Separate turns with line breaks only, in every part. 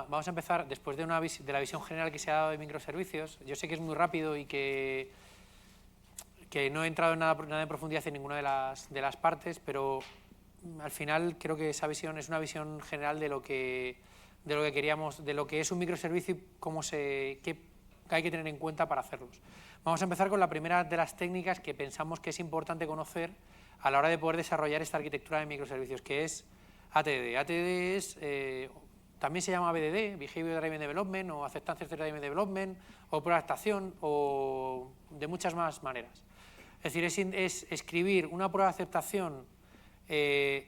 vamos a empezar después de la visión general que se ha dado de microservicios. Yo sé que es muy rápido y que no he entrado en nada en profundidad en ninguna de las partes, pero al final creo que esa visión es una visión general de lo que queríamos, de lo que es un microservicio y qué hay que tener en cuenta para hacerlos. Vamos a empezar con la primera de las técnicas que pensamos que es importante conocer a la hora de poder desarrollar esta arquitectura de microservicios, que es ATD. ATD es, también se llama BDD, Behavior Driven Development, o Acceptance Driven Development, o proadaptación, o de muchas más maneras. Es decir, es escribir una prueba de aceptación de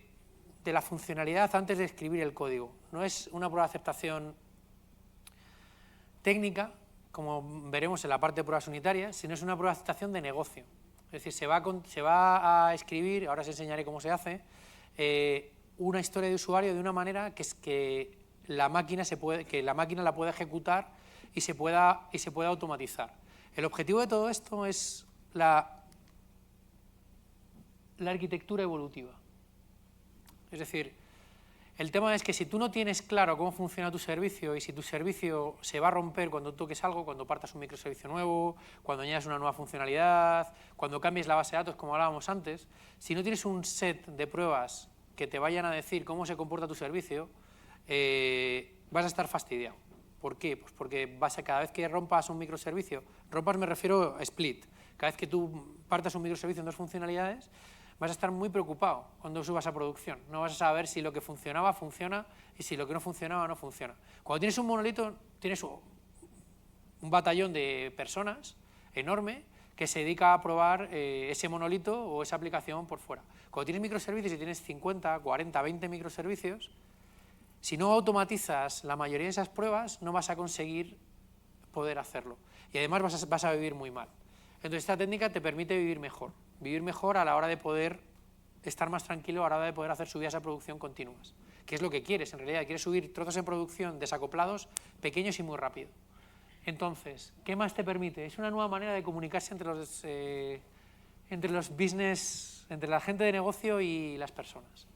la funcionalidad antes de escribir el código. No es una prueba de aceptación técnica, como veremos en la parte de pruebas unitarias, sino es una prueba de aceptación de negocio. Es decir, se va a escribir, ahora os enseñaré cómo se hace, una historia de usuario de una manera que la máquina la pueda ejecutar y se pueda automatizar. El objetivo de todo esto es la arquitectura evolutiva. Es decir, el tema es que si tú no tienes claro cómo funciona tu servicio y si tu servicio se va a romper cuando toques algo, cuando partas un microservicio nuevo, cuando añades una nueva funcionalidad, cuando cambies la base de datos, como hablábamos antes, si no tienes un set de pruebas que te vayan a decir cómo se comporta tu servicio, vas a estar fastidiado. ¿Por qué? Pues porque cada vez que rompas un microservicio, me refiero a split, cada vez que tú partas un microservicio en dos funcionalidades, vas a estar muy preocupado cuando subas a producción. No vas a saber si lo que funcionaba funciona y si lo que no funcionaba no funciona. Cuando tienes un monolito, tienes un batallón de personas enorme que se dedica a probar ese monolito o esa aplicación por fuera. Cuando tienes microservicios y tienes 50, 40, 20 microservicios, si no automatizas la mayoría de esas pruebas, no vas a conseguir poder hacerlo. Y además vas a vivir muy mal. Entonces, esta técnica te permite vivir mejor a la hora de poder estar más tranquilo, a la hora de poder hacer subidas a producción continuas, que es lo que quieres en realidad. Quieres subir trozos en producción desacoplados, pequeños y muy rápido. Entonces, ¿qué más te permite? Es una nueva manera de comunicarse entre los business, entre la gente de negocio y las personas.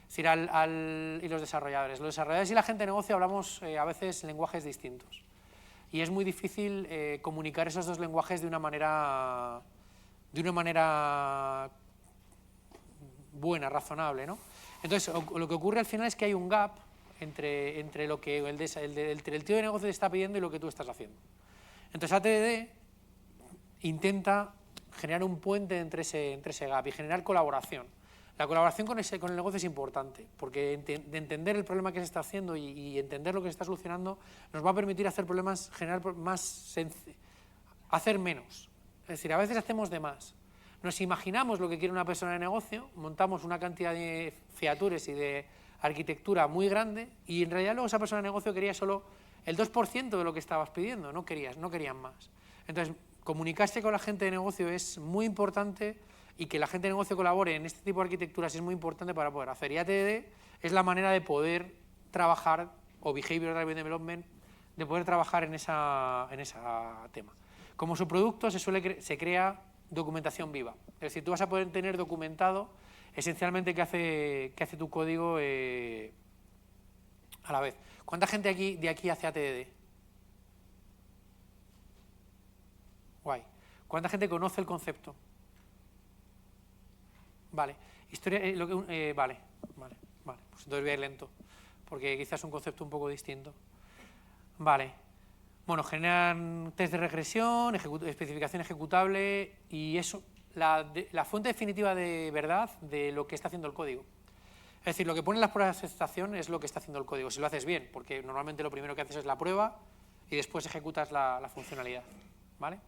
Es decir, y los desarrolladores. Los desarrolladores y la gente de negocio hablamos a veces lenguajes distintos. Y es muy difícil comunicar esos dos lenguajes de una manera buena, razonable, ¿no? Entonces, lo que ocurre al final es que hay un gap entre lo que el tío de negocio te está pidiendo y lo que tú estás haciendo. Entonces, ATD intenta generar un puente entre ese gap y generar colaboración. La colaboración con el negocio es importante, porque de entender el problema que se está haciendo y entender lo que se está solucionando nos va a permitir hacer problemas, hacer menos. Es decir, a veces hacemos de más. Nos imaginamos lo que quiere una persona de negocio, montamos una cantidad de features y de arquitectura muy grande y en realidad luego esa persona de negocio quería solo el 2% de lo que estabas pidiendo, no querían más. Entonces, comunicarse con la gente de negocio es muy importante y que la gente de negocio colabore en este tipo de arquitecturas es muy importante para poder hacer. Y ATD es la manera de poder trabajar, o Behavior Driven Development, de poder trabajar en ese tema. Como subproducto se crea documentación viva. Es decir, tú vas a poder tener documentado esencialmente qué hace tu código a la vez. ¿Cuánta gente de aquí hace ATD? Guay. ¿Cuánta gente conoce el concepto? Vale. Vale. Pues entonces voy a ir lento, porque quizás es un concepto un poco distinto. Vale. Bueno, generan test de regresión, especificación ejecutable y eso, la fuente definitiva de verdad de lo que está haciendo el código. Es decir, lo que pone en las pruebas de aceptación es lo que está haciendo el código, si lo haces bien, porque normalmente lo primero que haces es la prueba y después ejecutas la funcionalidad. ¿Vale?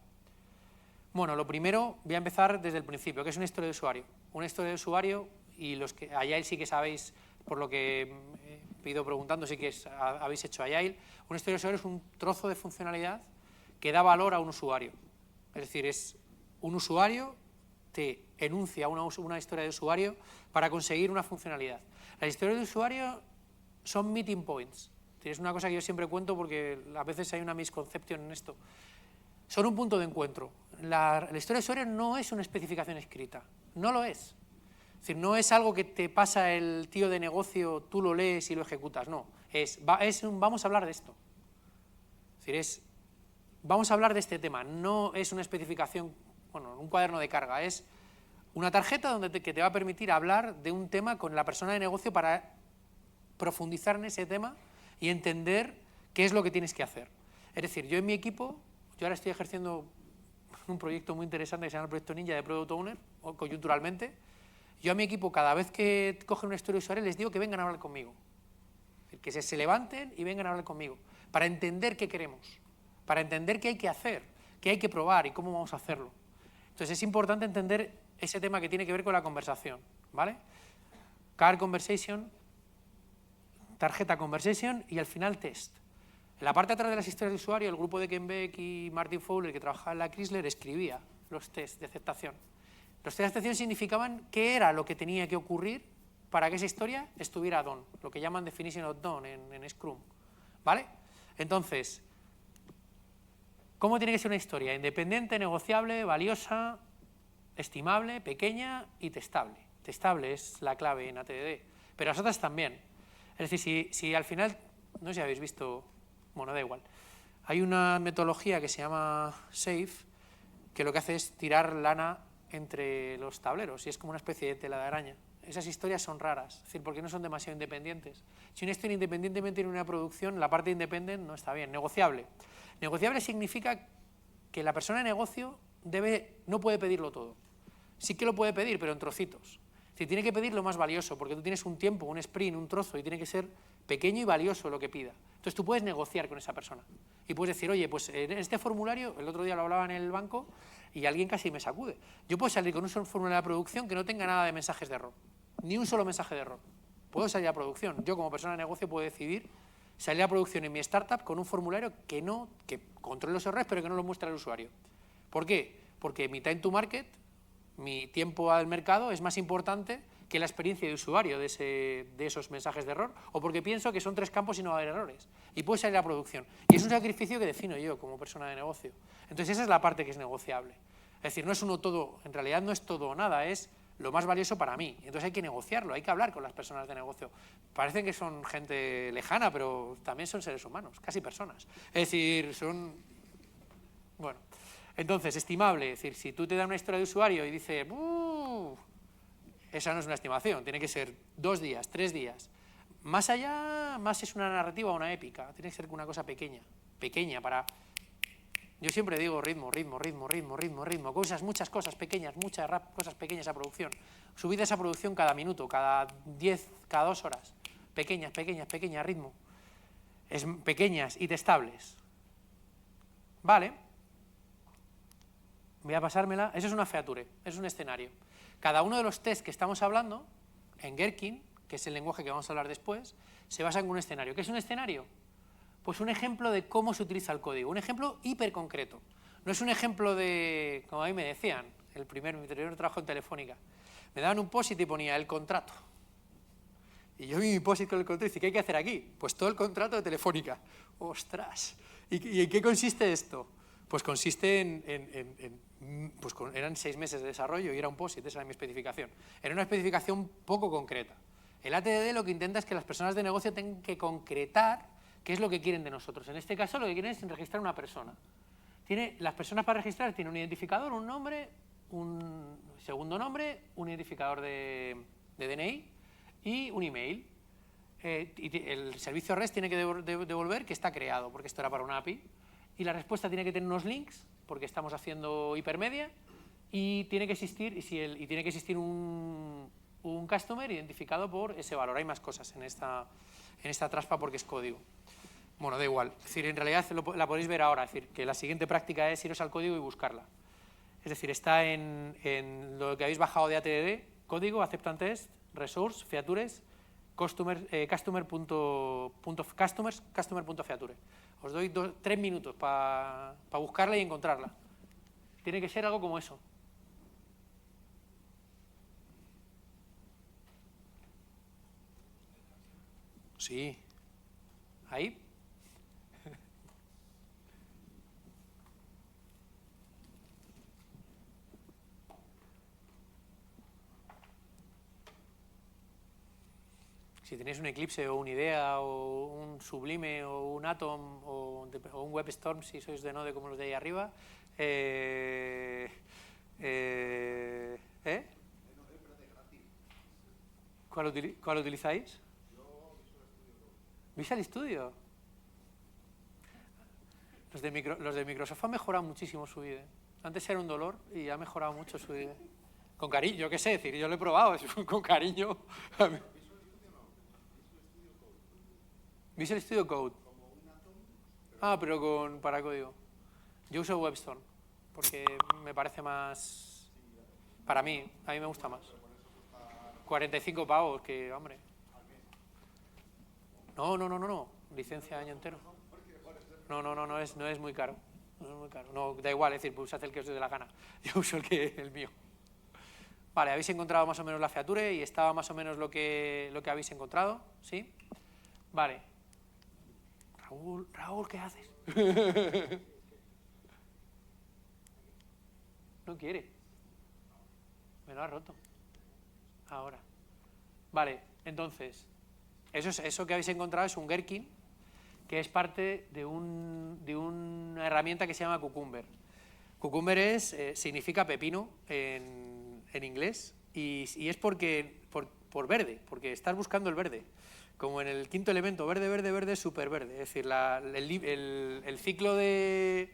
Bueno, lo primero, voy a empezar desde el principio, que es una historia de usuario. Una historia de usuario, y Agile sí que sabéis, por lo que he ido preguntando, sí que habéis hecho Agile. Una historia de usuario es un trozo de funcionalidad que da valor a un usuario. Es decir, es un usuario te enuncia una historia de usuario para conseguir una funcionalidad. Las historias de usuario son meeting points. Es una cosa que yo siempre cuento porque a veces hay una misconcepción en esto. Son un punto de encuentro. La historia de usuario no es una especificación escrita, no lo es. Es decir, no es algo que te pasa el tío de negocio, tú lo lees y lo ejecutas, no. vamos a hablar de esto. Es decir, vamos a hablar de este tema, no es una especificación, bueno, un cuaderno de carga, es una tarjeta que te va a permitir hablar de un tema con la persona de negocio para profundizar en ese tema y entender qué es lo que tienes que hacer. Es decir, yo en mi equipo, yo ahora estoy ejerciendo un proyecto muy interesante que se llama el Proyecto Ninja de Product Owner, o coyunturalmente. Yo a mi equipo, cada vez que cogen una historia de usuario, les digo que vengan a hablar conmigo. Es decir, que se levanten y vengan a hablar conmigo, para entender qué queremos, para entender qué hay que hacer, qué hay que probar y cómo vamos a hacerlo. Entonces es importante entender ese tema que tiene que ver con la conversación, ¿vale? Car Conversation, tarjeta Conversation y al final test. En la parte de atrás de las historias de usuario, el grupo de Ken Beck y Martin Fowler, que trabajaba en la Chrysler, escribía los tests de aceptación. Los tests de aceptación significaban qué era lo que tenía que ocurrir para que esa historia estuviera done, lo que llaman definition of done en Scrum, ¿vale? Entonces, ¿cómo tiene que ser una historia? Independiente, negociable, valiosa, estimable, pequeña y testable. Testable es la clave en ATDD, pero las otras también. Es decir, si al final, no sé si habéis visto, bueno, da igual, hay una metodología que se llama SAFe, que lo que hace es tirar lana entre los tableros y es como una especie de tela de araña. Esas historias son raras, es decir, porque no son demasiado independientes. Si una historia independientemente en una producción, la parte independiente no está bien. Negociable. Negociable significa que la persona de negocio no puede pedirlo todo. Sí que lo puede pedir, pero en trocitos. Si tiene que pedir lo más valioso, porque tú tienes un tiempo, un sprint, un trozo, y tiene que ser pequeño y valioso lo que pida. Entonces tú puedes negociar con esa persona. Y puedes decir, oye, pues en este formulario, el otro día lo hablaba en el banco, y alguien casi me sacude. Yo puedo salir con un formulario de producción que no tenga nada de mensajes de error. Ni un solo mensaje de error. Puedo salir a producción. Yo como persona de negocio puedo decidir salir a producción en mi startup con un formulario que controle los errores, pero que no lo muestre al usuario. ¿Por qué? Porque mi time to market, mi tiempo al mercado, es más importante que la experiencia de usuario de esos mensajes de error, o porque pienso que son 3 campos y no va a haber errores. Y puede salir a producción. Y es un sacrificio que defino yo como persona de negocio. Entonces esa es la parte que es negociable. Es decir, no es uno todo, en realidad no es todo o nada, es lo más valioso para mí. Entonces hay que negociarlo, hay que hablar con las personas de negocio. Parecen que son gente lejana, pero también son seres humanos, casi personas. Es decir, son... Bueno, entonces, estimable, es decir, si tú te das una historia de usuario y dices, esa no es una estimación, tiene que ser 2 días, 3 días. Más allá, más es una narrativa o una épica, tiene que ser una cosa pequeña, para... Yo siempre digo ritmo, muchas cosas pequeñas, cosas pequeñas a producción. Subid esa producción cada minuto, cada 10, cada 2 horas. Pequeñas, ritmo. Pequeñas y testables. Vale. Voy a pasármela. Eso es una feature, es un escenario. Cada uno de los tests que estamos hablando, en Gherkin, que es el lenguaje que vamos a hablar después, se basa en un escenario. ¿Qué es un escenario? Pues un ejemplo de cómo se utiliza el código, un ejemplo hiper concreto. No es un ejemplo de, como a mí me decían, mi primer trabajo en Telefónica. Me daban un POSIT y ponía el contrato. Y yo vi mi POSIT con el contrato y dije, ¿qué hay que hacer aquí? Pues todo el contrato de Telefónica. ¡Ostras! ¿Y en qué consiste esto? Pues consiste eran 6 meses de desarrollo y era un POSIT, esa era mi especificación. Era una especificación poco concreta. El ATDD lo que intenta es que las personas de negocio tengan que concretar qué es lo que quieren de nosotros. En este caso lo que quieren es registrar una persona. Las personas para registrar tienen un identificador, un nombre, un segundo nombre, un identificador de DNI y un email. Y el servicio REST tiene que devolver que está creado, porque esto era para una API. Y la respuesta tiene que tener unos links, porque estamos haciendo hipermedia, y tiene que existir un customer identificado por ese valor. Hay más cosas en esta traspa porque es código. Bueno, da igual. Es decir, en realidad la podéis ver ahora. Es decir, que la siguiente práctica es iros al código y buscarla. Es decir, está en lo que habéis bajado de ATDD, código, acceptance test, resource, features, customer.feature. Os doy 3 minutos para buscarla y encontrarla. Tiene que ser algo como eso. Sí. Ahí. Si tenéis un Eclipse o un IDEA o un Sublime o un Atom o un WebStorm, si sois de Node como los de ahí arriba, ¿Cuál utilizáis? Visual Studio. Los de Microsoft han mejorado muchísimo su IDE. Antes era un dolor y ha mejorado mucho su IDE. Con cariño, yo qué sé, decir, yo lo he probado, con cariño. Visual Studio Code. Ah, pero para código. Yo uso WebStorm, porque me parece más... Para mí, a mí me gusta más. 45 pavos, que, hombre. No. Licencia año entero. No es muy caro. No es muy caro. No, da igual, es decir, pues usad el que os dé la gana. Yo uso el mío. Vale, habéis encontrado más o menos la feature y estaba más o menos lo que habéis encontrado, ¿sí? Vale. Raúl, ¿qué haces? No quiere. Me lo ha roto. Ahora. Vale, entonces, eso que habéis encontrado es un Gherkin, que es parte de una herramienta que se llama Cucumber. Cucumber significa pepino en inglés y es por verde, porque estás buscando el verde. Como en el quinto elemento, verde, súper verde. Es decir, el ciclo de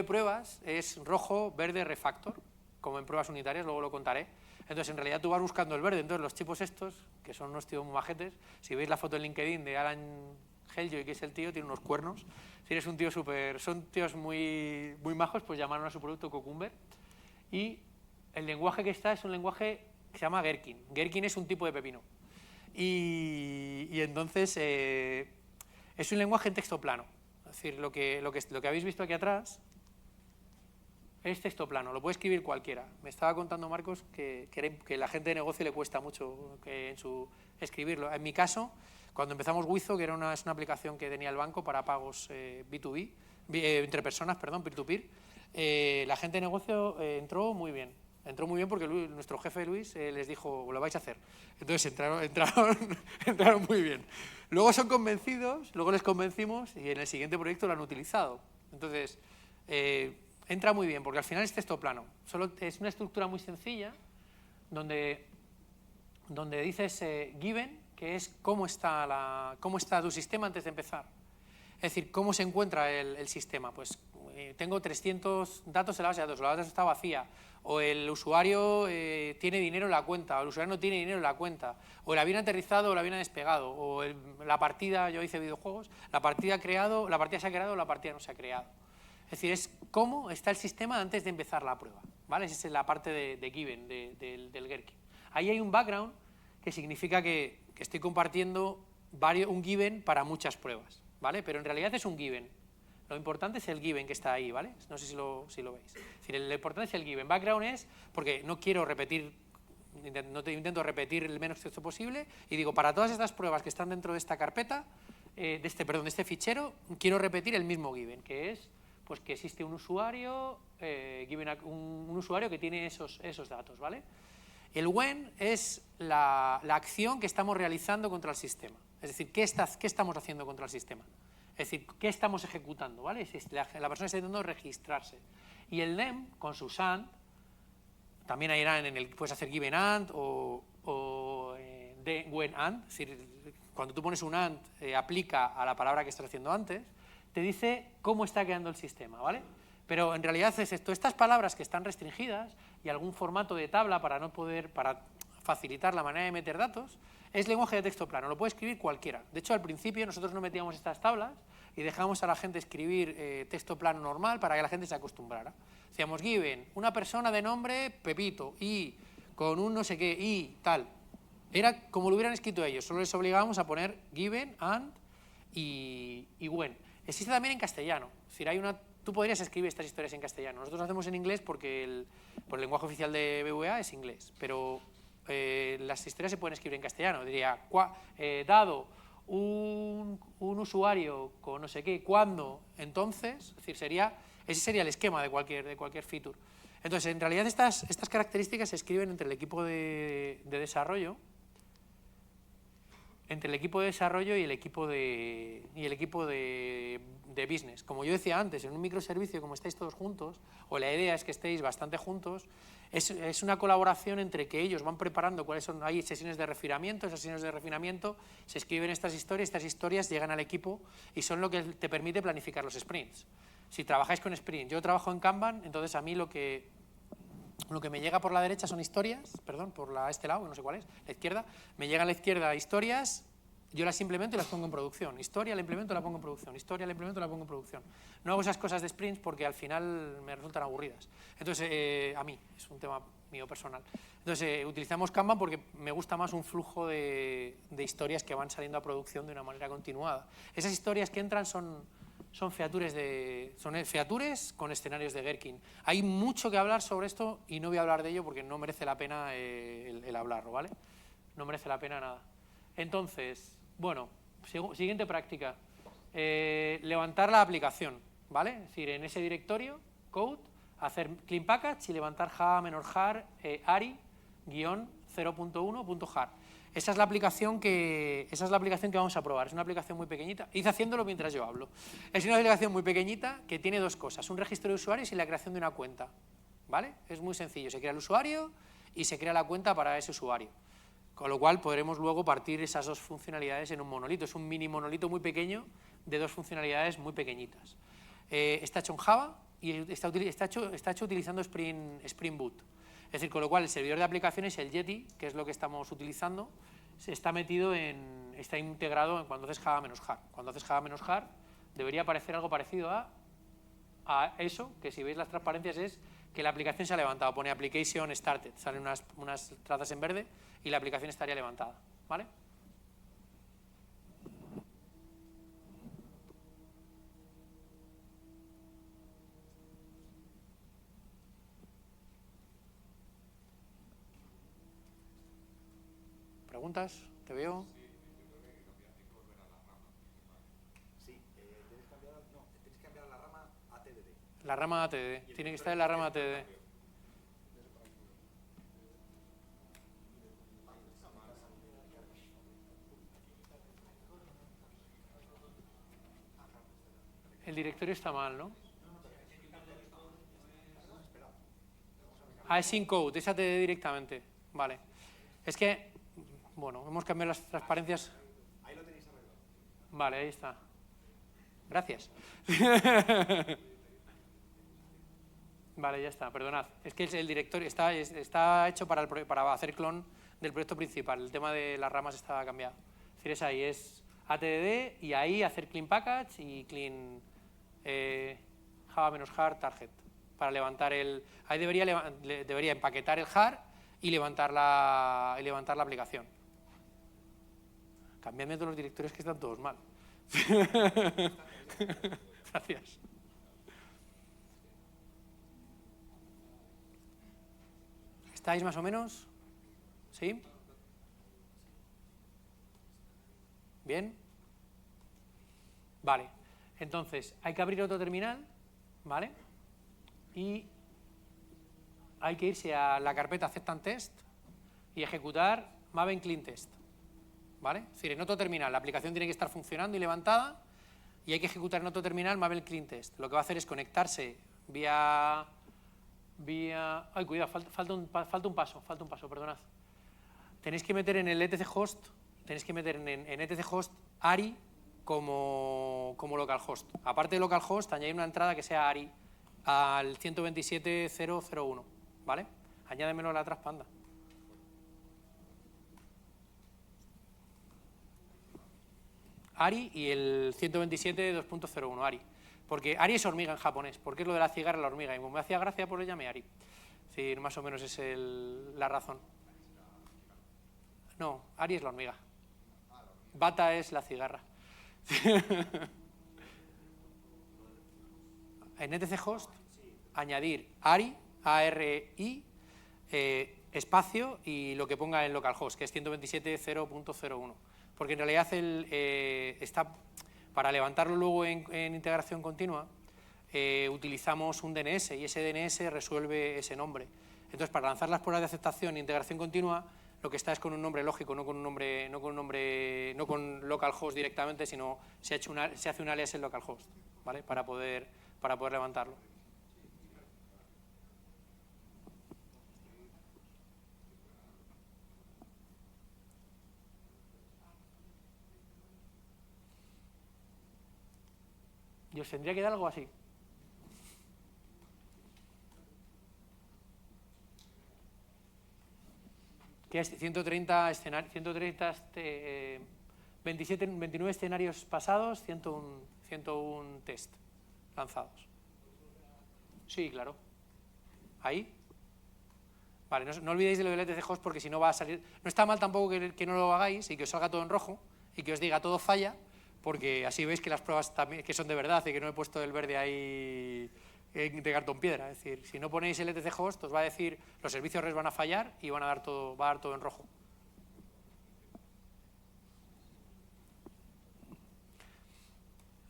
pruebas es rojo, verde, refactor, como en pruebas unitarias, luego lo contaré. Entonces, en realidad tú vas buscando el verde. Entonces, los tipos estos, que son unos tíos muy majetes, si veis la foto en LinkedIn de Alan Helljoy, que es el tío, tiene unos cuernos. Si eres un tío son tíos muy, muy majos, pues llamaron a su producto Cucumber. Y el lenguaje que está es un lenguaje que se llama Gherkin. Gherkin es un tipo de pepino. Y entonces es un lenguaje en texto plano. Es decir, lo que habéis visto aquí atrás es texto plano, lo puede escribir cualquiera. Me estaba contando Marcos que la gente de negocio le cuesta mucho escribirlo. En mi caso, cuando empezamos Wizo, que es una aplicación que tenía el banco para pagos B2B, entre personas, perdón, peer-to-peer, la gente de negocio entró muy bien. Entró muy bien porque nuestro jefe Luis les dijo, lo vais a hacer. Entonces entraron muy bien. Luego son convencidos, luego les convencimos y en el siguiente proyecto lo han utilizado. Entonces, entra muy bien porque al final es texto plano. Solo es una estructura muy sencilla donde dices given, que es cómo está tu sistema antes de empezar. Es decir, cómo se encuentra el sistema. Pues tengo 300 datos en la base de datos, la base de datos está vacía, o el usuario tiene dinero en la cuenta, o el usuario no tiene dinero en la cuenta, o la habían aterrizado o la habían despegado, o la partida, yo hice videojuegos, la partida se ha creado o la partida no se ha creado. Es decir, es cómo está el sistema antes de empezar la prueba, ¿vale? Esa es la parte de given, del Gherkin. Ahí hay un background que significa que estoy compartiendo un given para muchas pruebas, ¿vale? Pero en realidad es un given. Lo importante es el given que está ahí, ¿vale? No sé si lo veis. Es decir, lo importante es el given. Background es porque no quiero repetir, intento repetir el menos texto posible y digo, para todas estas pruebas que están dentro de esta carpeta, de este fichero, quiero repetir el mismo given, que es pues que existe un usuario, un usuario que tiene esos datos, ¿vale? El when es la acción que estamos realizando contra el sistema. Es decir, ¿qué estamos haciendo contra el sistema? Es decir, ¿qué estamos ejecutando? ¿Vale? La persona está intentando registrarse. Y el name, con sus AND, también hay AND puedes hacer given AND o when AND. Es decir, cuando tú pones un AND, aplica a la palabra que estás haciendo antes, te dice cómo está quedando el sistema, ¿vale? Pero en realidad es esto, estas palabras que están restringidas y algún formato de tabla para facilitar la manera de meter datos, es lenguaje de texto plano, lo puede escribir cualquiera. De hecho, al principio nosotros no metíamos estas tablas y dejábamos a la gente escribir texto plano normal para que la gente se acostumbrara. Decíamos, given, una persona de nombre Pepito, y con un no sé qué, y tal. Era como lo hubieran escrito ellos, solo les obligábamos a poner given, and y when. Existe también en castellano, es decir, tú podrías escribir estas historias en castellano. Nosotros lo hacemos en inglés porque el lenguaje oficial de BVA es inglés, pero las historias se pueden escribir en castellano. Diría, dado un usuario con no sé qué, cuándo, entonces, es decir, ese sería el esquema de cualquier feature. Entonces, en realidad estas características se escriben entre el equipo de desarrollo entre el equipo de desarrollo y el equipo de business. Como yo decía antes, en un microservicio, como estáis todos juntos, o la idea es que estéis bastante juntos, es una colaboración entre que ellos van preparando cuáles son, hay sesiones de refinamiento, esas sesiones de refinamiento, se escriben estas historias llegan al equipo y son lo que te permite planificar los sprints. Si trabajáis con sprint, yo trabajo en Kanban, entonces a mí lo que me llega por la derecha son historias, perdón, por este lado, no sé cuál es, la izquierda, me llegan a la izquierda historias, yo las implemento y las pongo en producción. Historia, la implemento, la pongo en producción. Historia, la implemento, la pongo en producción. No hago esas cosas de sprints porque al final me resultan aburridas. Entonces, a mí, es un tema mío personal. Entonces, utilizamos Kanban porque me gusta más un flujo de historias que van saliendo a producción de una manera continuada. Esas historias que entran son features con escenarios de Gherkin. Hay mucho que hablar sobre esto y no voy a hablar de ello porque no merece la pena el hablarlo, ¿vale? No merece la pena nada. Entonces, bueno, siguiente práctica. Levantar la aplicación, ¿vale? Es decir, en ese directorio, code, hacer clean package y levantar java-jar ari-0.1.jar. Esa es la aplicación que vamos a probar. Es una aplicación muy pequeñita. Id haciéndolo mientras yo hablo. Es una aplicación muy pequeñita que tiene dos cosas: un registro de usuarios y la creación de una cuenta, ¿vale? Es muy sencillo. Se crea el usuario y se crea la cuenta para ese usuario. Con lo cual podremos luego partir esas dos funcionalidades en un monolito. Es un mini monolito muy pequeño de dos funcionalidades muy pequeñitas. Está hecho en Java y está hecho utilizando Spring Boot. Es decir, con lo cual el servidor de aplicaciones, el Yeti, que es lo que estamos utilizando, está integrado en cuando haces java-jar. Cuando haces java-jar debería aparecer algo parecido a eso, que si veis las transparencias es que la aplicación se ha levantado. Pone application started, salen unas trazas en verde y la aplicación estaría levantada, ¿vale? ¿Preguntas? ¿Te veo?
Sí, tienes que cambiar la rama a TDD.
La rama ATD, tiene que estar en la rama ATD. El directorio está mal, ¿no? Es sin code, es ATD directamente. Vale. Es que, bueno, hemos cambiado las transparencias.
Ahí lo tenéis arreglado.
Vale, ahí está. Gracias. Vale, ya está, perdonad. Es que el directorio está hecho para hacer clon del proyecto principal. El tema de las ramas está cambiado. Es decir, es ahí, es ATD y ahí hacer clean package y clean java-jar target. Para levantar ahí debería empaquetar el jar y levantar la aplicación. Cambiadme todos los directorios que están todos mal. Gracias. ¿Estáis más o menos? ¿Sí? ¿Bien? Vale. Entonces, hay que abrir otro terminal, ¿vale? Y hay que irse a la carpeta acceptantest y ejecutar maven clean test, ¿vale? Es decir, en otro terminal la aplicación tiene que estar funcionando y levantada y hay que ejecutar en otro terminal maven clean test. Lo que va a hacer es conectarse vía... Ay, cuidado, falta un paso, perdonad. Tenéis que meter en el etc host, en etc host ARI como localhost. Aparte de localhost, añadir una entrada que sea ARI al 127.0.0.1, ¿vale? Añádemelo a la traspanda. ARI y el 127.2.0.1, ARI. Porque ARI es hormiga en japonés, porque es lo de la cigarra la hormiga. Y como me hacía gracia, pues le llamé ARI. Es decir, más o menos es la razón. No, ARI es la hormiga. Bata es la cigarra. En etc host, añadir ARI, A-R-I, espacio y lo que ponga en localhost, que es 127.0.0.1. Porque en realidad está... Para levantarlo luego en integración continua, utilizamos un DNS y ese DNS resuelve ese nombre. Entonces, para lanzar las pruebas de aceptación e integración continua, lo que está es con un nombre lógico, no con localhost directamente, sino se hace un alias en localhost, ¿vale? Para poder levantarlo. Y os tendría que dar algo así. Que es 29 escenarios pasados, 101 test lanzados. Sí, claro. Ahí. Vale, no olvidéis de lo del etc host porque si no va a salir... No está mal tampoco que no lo hagáis y que os salga todo en rojo y que os diga todo falla, porque así veis que las pruebas también, que son de verdad y que no he puesto el verde ahí de cartón piedra. Es decir, si no ponéis el etc host os va a decir los servicios REST van a fallar y va a dar todo en rojo.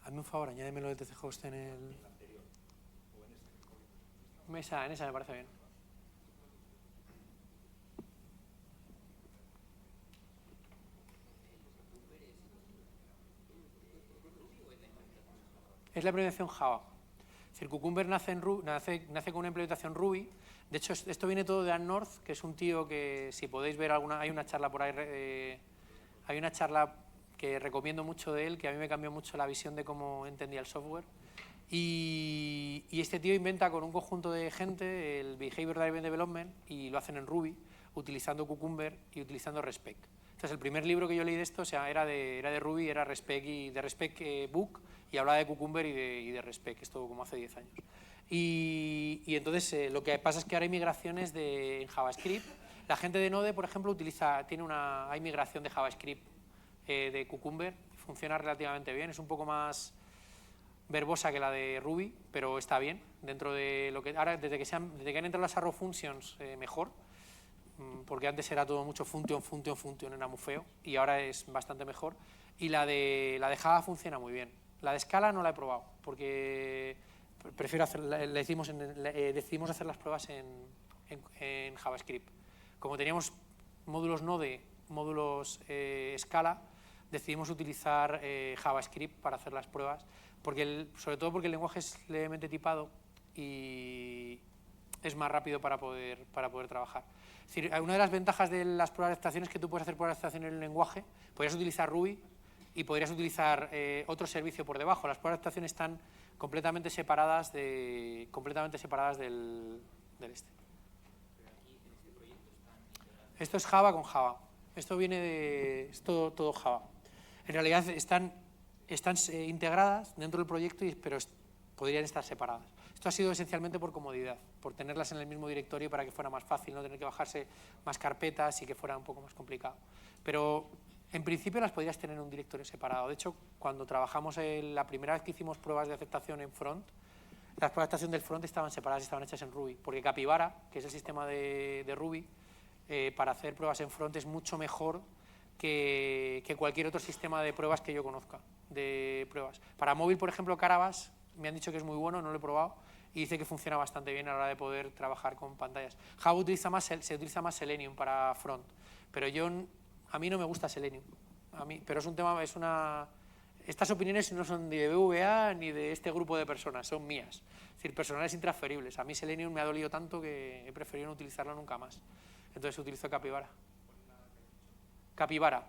Hazme un favor, añádemelo el etc host en el... En esa me parece bien. Es la implementación Java. Es decir, Cucumber nace con una implementación Ruby. De hecho, esto viene todo de Ann North, que es un tío que, si podéis ver hay una charla por ahí, hay una charla que recomiendo mucho de él, que a mí me cambió mucho la visión de cómo entendía el software. Y este tío inventa con un conjunto de gente el Behavior Driven Development y lo hacen en Ruby, utilizando Cucumber y utilizando Respec. Entonces, el primer libro que yo leí de esto, o sea, era de Ruby, era Respec y de Respec Book, y hablaba de Cucumber y de Respec, esto como hace 10 años. Y entonces lo que pasa es que ahora hay migraciones en JavaScript. La gente de Node, por ejemplo, hay migración de JavaScript de Cucumber, funciona relativamente bien, es un poco más verbosa que la de Ruby, pero está bien, dentro de lo que... Ahora, desde que han entrado las arrow functions, mejor, porque antes era todo mucho function, era muy feo, y ahora es bastante mejor. Y la de Java funciona muy bien. La de Scala no la he probado, porque decidimos hacer las pruebas en JavaScript. Como teníamos módulos Node, módulos Scala, decidimos utilizar JavaScript para hacer las pruebas, sobre todo porque el lenguaje es levemente tipado y es más rápido para poder trabajar. Es decir, una de las ventajas de las pruebas de aceptación es que tú puedes hacer pruebas de aceptación en el lenguaje, podrías utilizar Ruby y podrías utilizar otro servicio por debajo. Las pruebas de aceptación están completamente separadas del este. Esto es Java con Java. Esto viene es todo Java. En realidad están integradas dentro del proyecto, pero podrían estar separadas. Esto ha sido esencialmente por comodidad, por tenerlas en el mismo directorio para que fuera más fácil, no tener que bajarse más carpetas y que fuera un poco más complicado. Pero en principio las podrías tener en un directorio separado. De hecho, cuando trabajamos la primera vez que hicimos pruebas de aceptación en front, las pruebas de aceptación del front estaban separadas y estaban hechas en Ruby, porque Capybara, que es el sistema de Ruby, para hacer pruebas en front es mucho mejor que cualquier otro sistema de pruebas que yo conozca, de pruebas. Para móvil, por ejemplo, Carabas, me han dicho que es muy bueno, no lo he probado, y dice que funciona bastante bien a la hora de poder trabajar con pantallas. Java se utiliza más Selenium para front, pero a mí no me gusta Selenium, pero es un tema, estas opiniones no son ni de BVA ni de este grupo de personas, son mías, es decir, personales intransferibles. A mí Selenium me ha dolido tanto que he preferido no utilizarlo nunca más, entonces utilizo Capybara. Capybara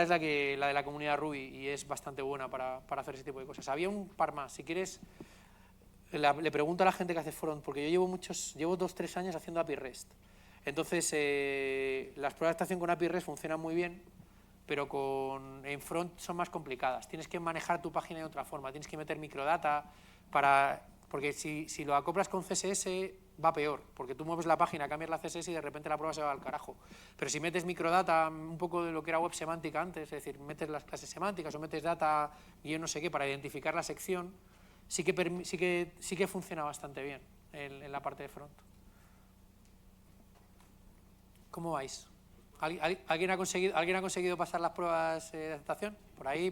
es la de la comunidad Ruby y es bastante buena para hacer ese tipo de cosas. Había un par más, si quieres le pregunto a la gente que hace front, porque yo llevo 2-3 años haciendo API REST. Entonces las pruebas de estación con API REST funcionan muy bien, pero en front son más complicadas. Tienes que manejar tu página de otra forma, tienes que meter microdata porque si lo acoplas con CSS va peor, porque tú mueves la página, cambias la CSS y de repente la prueba se va al carajo. Pero si metes microdata, un poco de lo que era web semántica antes, es decir, metes las clases semánticas o metes data y yo no sé qué para identificar la sección, sí que funciona bastante bien en la parte de front. ¿Cómo vais? ¿Alguien ha conseguido pasar las pruebas de aceptación? ¿Por ahí?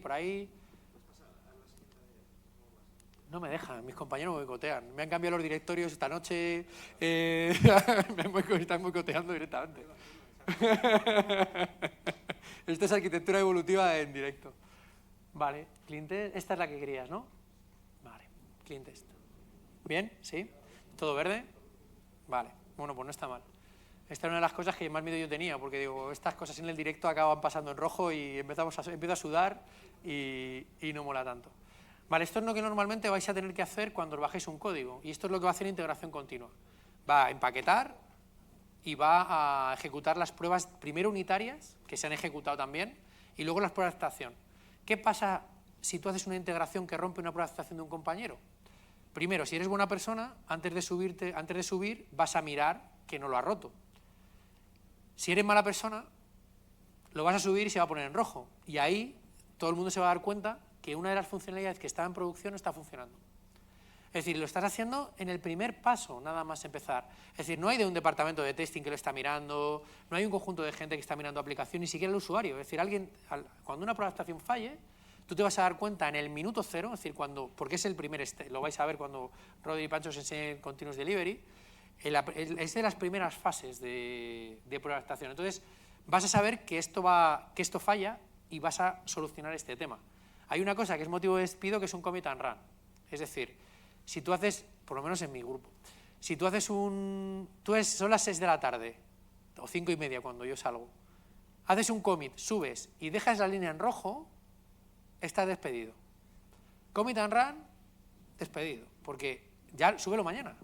No me dejan, mis compañeros me boicotean. Me han cambiado los directorios esta noche, están boicoteando directamente. Esto es arquitectura evolutiva en directo. Vale, clean test, esta es la que querías, ¿no? Vale, clean test. ¿Bien? ¿Sí? ¿Todo verde? Vale, bueno, pues no está mal. Esta era una de las cosas que más miedo yo tenía, porque digo, estas cosas en el directo acaban pasando en rojo y empiezo a sudar y no mola tanto. Vale, esto es lo que normalmente vais a tener que hacer cuando os bajéis un código, y esto es lo que va a hacer integración continua. Va a empaquetar y va a ejecutar las pruebas primero unitarias, que se han ejecutado también, y luego las pruebas de abstracción. ¿Qué pasa si tú haces una integración que rompe una prueba de abstracción de un compañero? Primero, si eres buena persona, antes de subir, vas a mirar que no lo ha roto. Si eres mala persona, lo vas a subir y se va a poner en rojo. Y ahí todo el mundo se va a dar cuenta que una de las funcionalidades que estaba en producción no está funcionando. Es decir, lo estás haciendo en el primer paso, nada más empezar. Es decir, no hay de un departamento de testing que lo está mirando, no hay un conjunto de gente que está mirando aplicación, ni siquiera el usuario. Es decir, cuando una prueba de abstracción falle, tú te vas a dar cuenta en el minuto cero, es decir, porque es el primer, lo vais a ver cuando Rodri y Pancho os enseñen Continuous Delivery, es de las primeras fases de prueba de abstracción. Entonces, vas a saber que esto falla y vas a solucionar este tema. Hay una cosa que es motivo de despido, que es un commit and run. Es decir, si tú haces, por lo menos en mi grupo, si tú haces son las 6 de la tarde, o 5:30 cuando yo salgo, haces un commit, subes y dejas la línea en rojo, estás despedido. Commit and run, despedido, porque ya súbelo mañana.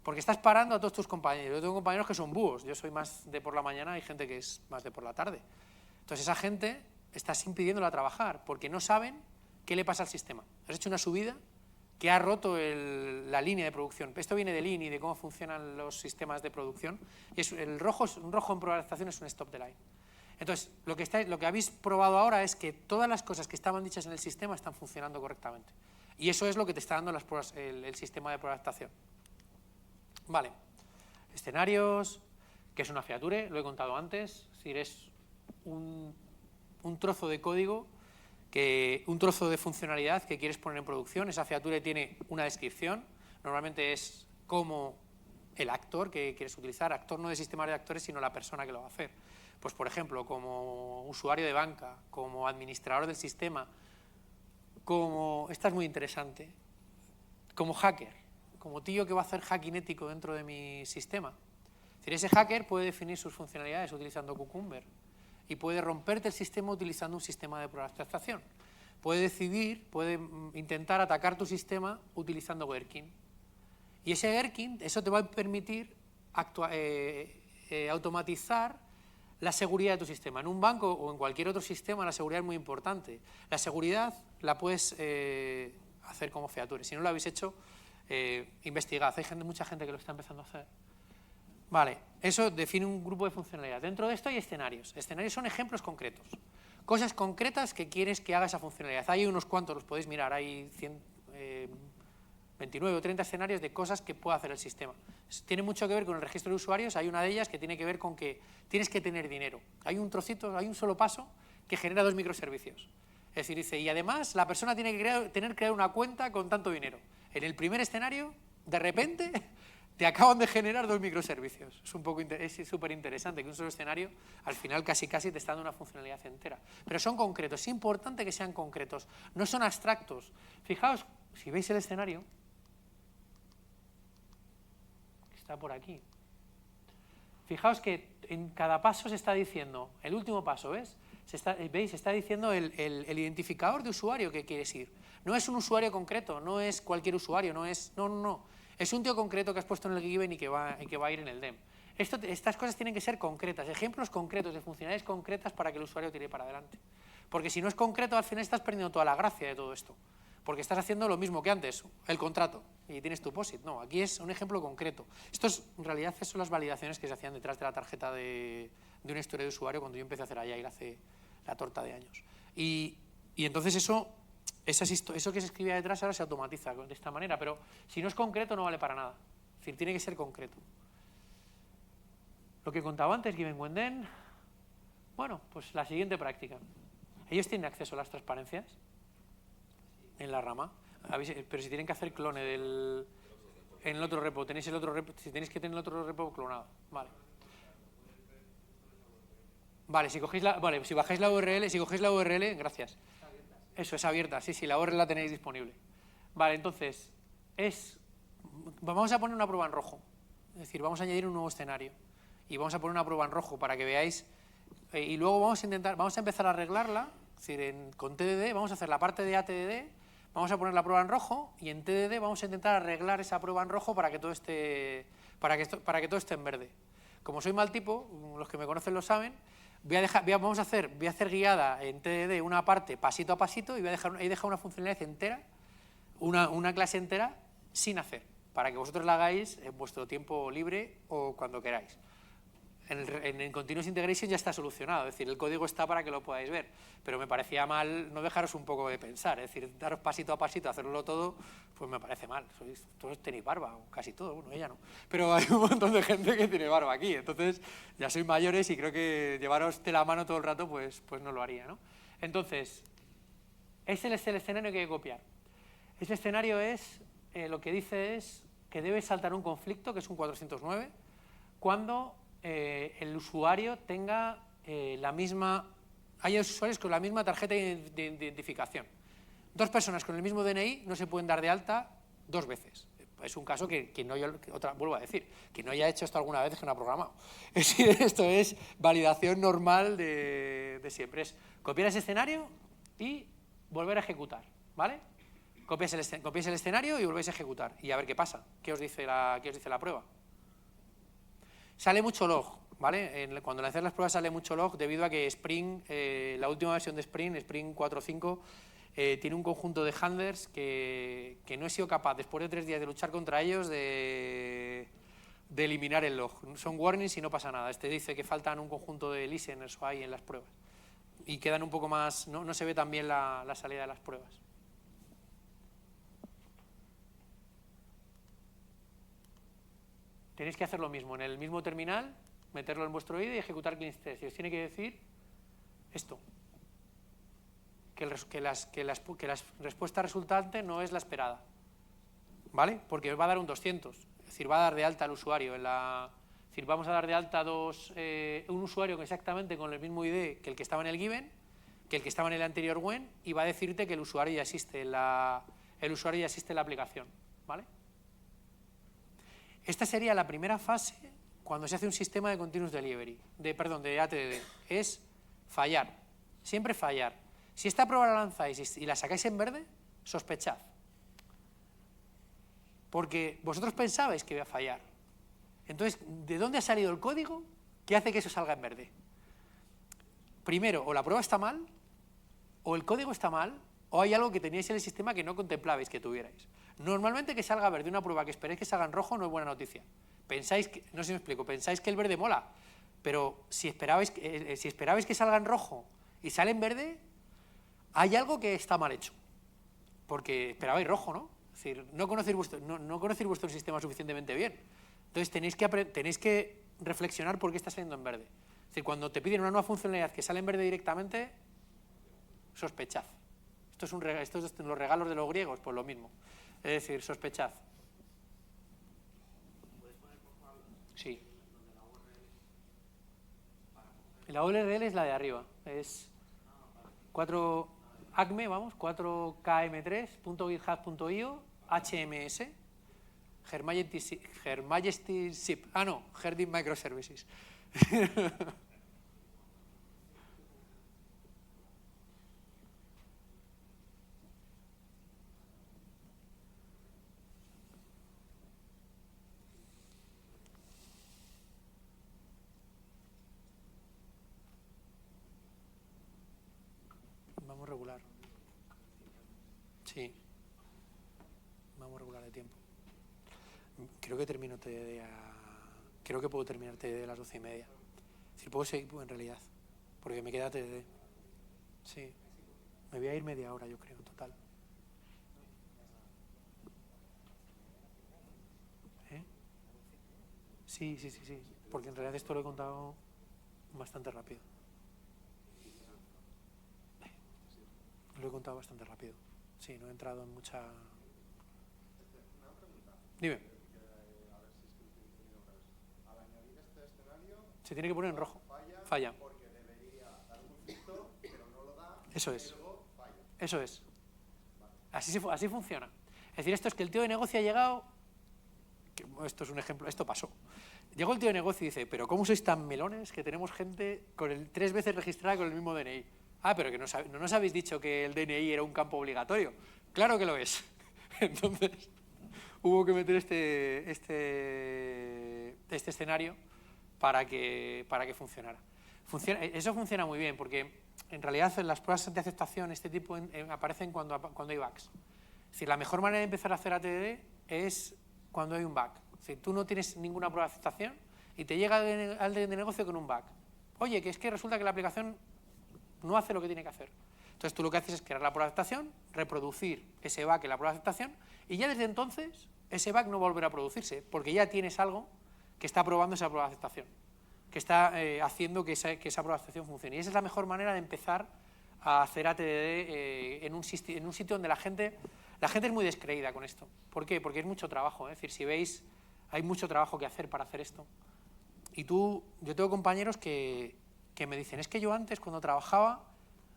Porque estás parando a todos tus compañeros. Yo tengo compañeros que son búhos, yo soy más de por la mañana, hay gente que es más de por la tarde. Entonces esa gente estás impidiéndola trabajar, porque no saben qué le pasa al sistema. Has hecho una subida que ha roto la línea de producción. Esto viene de Lean y de cómo funcionan los sistemas de producción. Y un rojo en programación es un stop the line. Entonces, lo que habéis probado ahora es que todas las cosas que estaban dichas en el sistema están funcionando correctamente. Y eso es lo que te está dando el sistema de programación. Vale. Escenarios, que es una feature, lo he contado antes. Es decir, es un trozo de código, un trozo de funcionalidad que quieres poner en producción. Esa feature tiene una descripción. Normalmente es como el actor que quieres utilizar. Actor no de sistema de actores, sino la persona que lo va a hacer. Pues, por ejemplo, como usuario de banca, como administrador del sistema, esta es muy interesante, como hacker, como tío que va a hacer hacking ético dentro de mi sistema. Es decir, ese hacker puede definir sus funcionalidades utilizando Cucumber y puede romperte el sistema utilizando un sistema de prueba de abstracción. Puede intentar atacar tu sistema utilizando Gherkin. Y ese Gherkin, eso te va a permitir automatizar la seguridad de tu sistema. En un banco o en cualquier otro sistema la seguridad es muy importante. La seguridad la puedes hacer como feature. Si no lo habéis hecho, investigad. Hay mucha gente que lo está empezando a hacer. Vale, eso define un grupo de funcionalidades. Dentro de esto hay escenarios. Escenarios son ejemplos concretos. Cosas concretas que quieres que haga esa funcionalidad. Hay unos cuantos, los podéis mirar. Hay 29 o 30 escenarios de cosas que puede hacer el sistema. Tiene mucho que ver con el registro de usuarios. Hay una de ellas que tiene que ver con que tienes que tener dinero. Hay un un solo paso que genera 2 microservicios. Es decir, dice, y además la persona tiene que tener que crear una cuenta con tanto dinero. En el primer escenario, de repente, te acaban de generar 2 microservicios. Es súper interesante que un solo escenario, al final casi te está dando una funcionalidad entera. Pero son concretos. Es importante que sean concretos. No son abstractos. Fijaos, si veis el escenario, está por aquí. Fijaos que en cada paso se está diciendo, el último paso, ¿ves? ¿Veis? Se está diciendo el identificador de usuario que quieres ir. No es un usuario concreto, no es cualquier usuario, no. Es un tío concreto que has puesto en el given y que va a ir en el dem. Estas cosas tienen que ser concretas, ejemplos concretos de funcionalidades concretas para que el usuario tire para adelante. Porque si no es concreto, al final estás perdiendo toda la gracia de todo esto. Porque estás haciendo lo mismo que antes, el contrato, y tienes tu POSIT. No, aquí es un ejemplo concreto. En realidad, son las validaciones que se hacían detrás de la tarjeta de una historia de usuario cuando yo empecé a hacer Agile hace la torta de años. Y entonces eso que se escribía detrás ahora se automatiza de esta manera, pero si no es concreto no vale para nada. Es decir, tiene que ser concreto. Lo que contaba antes, Given When Then, bueno, pues la siguiente práctica. Ellos tienen acceso a las transparencias en la rama. Pero si tienen que hacer clone en el otro repo, tenéis el otro repo, si tenéis que tener el otro repo clonado, vale. Vale, si bajáis la URL, si cogéis la URL, gracias. Eso, es abierta, sí, la URL la tenéis disponible. Vale, entonces, vamos a poner una prueba en rojo. Es decir, vamos a añadir un nuevo escenario. Y vamos a poner una prueba en rojo para que veáis. Y luego vamos a empezar a arreglarla. Es decir, con TDD vamos a hacer la parte de ATDD, vamos a poner la prueba en rojo y en TDD vamos a intentar arreglar esa prueba en rojo para que todo esté, para que todo esté en verde. Como soy mal tipo, los que me conocen lo saben, voy a hacer guiada en TDD una parte pasito a pasito y voy a dejar una funcionalidad entera, una clase entera sin hacer, para que vosotros la hagáis en vuestro tiempo libre o cuando queráis. En Continuous Integration ya está solucionado, es decir, el código está para que lo podáis ver, pero me parecía mal no dejaros un poco de pensar, es decir, daros pasito a pasito, hacerlo todo, pues me parece mal. Todos tenéis barba, o casi todos, bueno, ella no, pero hay un montón de gente que tiene barba aquí, entonces ya sois mayores y creo que llevaros de la mano todo el rato, pues no lo haría, ¿no? Entonces, ese es el escenario que hay que copiar. Ese escenario lo que dice es que debe saltar un conflicto, que es un 409, cuando el usuario tenga haya usuarios con la misma tarjeta de identificación. Dos personas con el mismo DNI no se pueden dar de alta dos veces. Es un caso que vuelvo a decir, que no haya hecho esto alguna vez que no ha programado. Esto es validación normal de siempre. Es copiar ese escenario y volver a ejecutar, ¿vale? Copiáis el escenario y volvéis a ejecutar. Y a ver qué pasa. ¿Qué os dice la prueba? Sale mucho log, ¿vale? Cuando lanzáis las pruebas sale mucho log debido a que Spring, la última versión de Spring 4.5, tiene un conjunto de handlers que no he sido capaz, después de 3 días de luchar contra ellos, de eliminar el log. Son warnings y no pasa nada. Dice que faltan un conjunto de listeners o hay en las pruebas. Y quedan un poco más, no se ve tan bien la salida de las pruebas. Tenéis que hacer lo mismo, en el mismo terminal, meterlo en vuestro IDE y ejecutar clean test. Y os tiene que decir esto, que la respuesta resultante no es la esperada, ¿vale? Porque os va a dar un 200, es decir, va a dar de alta al usuario. Es decir, vamos a dar de alta un usuario exactamente con el mismo ID que el que estaba en el given, que el que estaba en el anterior when, y va a decirte que el usuario ya existe en la aplicación, ¿vale? Esta sería la primera fase cuando se hace un sistema de Continuous Delivery, de ATDD, es fallar, siempre fallar. Si esta prueba la lanzáis y la sacáis en verde, sospechad. Porque vosotros pensabais que iba a fallar. Entonces, ¿de dónde ha salido el código que hace que eso salga en verde? Primero, o la prueba está mal, o el código está mal, o hay algo que teníais en el sistema que no contemplabais que tuvierais. Normalmente que salga verde una prueba que esperéis que salga en rojo no es buena noticia. Pensáis que, no sé si me explico, pensáis que el verde mola, pero si esperabais que salga en rojo y sale en verde, hay algo que está mal hecho. Porque esperabais rojo, ¿no? Es decir, no conocéis vuestro sistema suficientemente bien. Entonces tenéis que reflexionar por qué está saliendo en verde. Es decir, cuando te piden una nueva funcionalidad que sale en verde directamente, sospechad. Esto es los regalos de los griegos, pues lo mismo. Es decir, sospechad.
¿Puedes poner, por favor,
Sí.
donde
La URL es la de arriba. Es 4km3.github.io HMS Her Majesty SIP. Ah, no, Herding Microservices. Vamos regular. Sí. Vamos regular de tiempo. Creo que termino TDD Creo que puedo terminar TDD a las 12:30. Es decir, puedo seguir en realidad. Porque me queda TDD. Sí. Me voy a ir media hora, yo creo, en total. ¿Eh? Sí. Porque en realidad esto lo he contado bastante rápido. Lo he contado bastante rápido. Sí, no he entrado en mucha... Dime.
A ver si es que lo estoy entendiendo otra vez. Al añadir este escenario,
Se tiene que poner en rojo. Falla.
porque debería dar un conflicto, pero no lo da.
Eso es.
Y luego falla.
Eso es. Así funciona. Es decir, esto es que el tío de negocio ha llegado, esto es un ejemplo, esto pasó. Llegó el tío de negocio y dice, pero ¿cómo sois tan melones que tenemos gente con 3 veces registrada con el mismo DNI? Ah, pero que no nos habéis dicho que el DNI era un campo obligatorio. Claro que lo es. Entonces, hubo que meter este escenario para que funcionara. Eso funciona muy bien, porque en realidad en las pruebas de aceptación este tipo aparecen cuando hay bugs. Es decir, la mejor manera de empezar a hacer ATDD es cuando hay un bug. Es decir, tú no tienes ninguna prueba de aceptación y te llega al de negocio con un bug. Oye, que es que resulta que la aplicación no hace lo que tiene que hacer. Entonces tú lo que haces es crear la prueba de aceptación, reproducir ese bug en la prueba de aceptación y ya desde entonces ese bug no volverá a producirse porque ya tienes algo que está probando esa prueba de aceptación, que está haciendo que esa prueba de aceptación funcione. Y esa es la mejor manera de empezar a hacer ATDD en un sitio donde la gente es muy descreída con esto. ¿Por qué? Porque es mucho trabajo. Es decir, si veis, hay mucho trabajo que hacer para hacer esto. Y yo tengo compañeros que me dicen, es que yo antes cuando trabajaba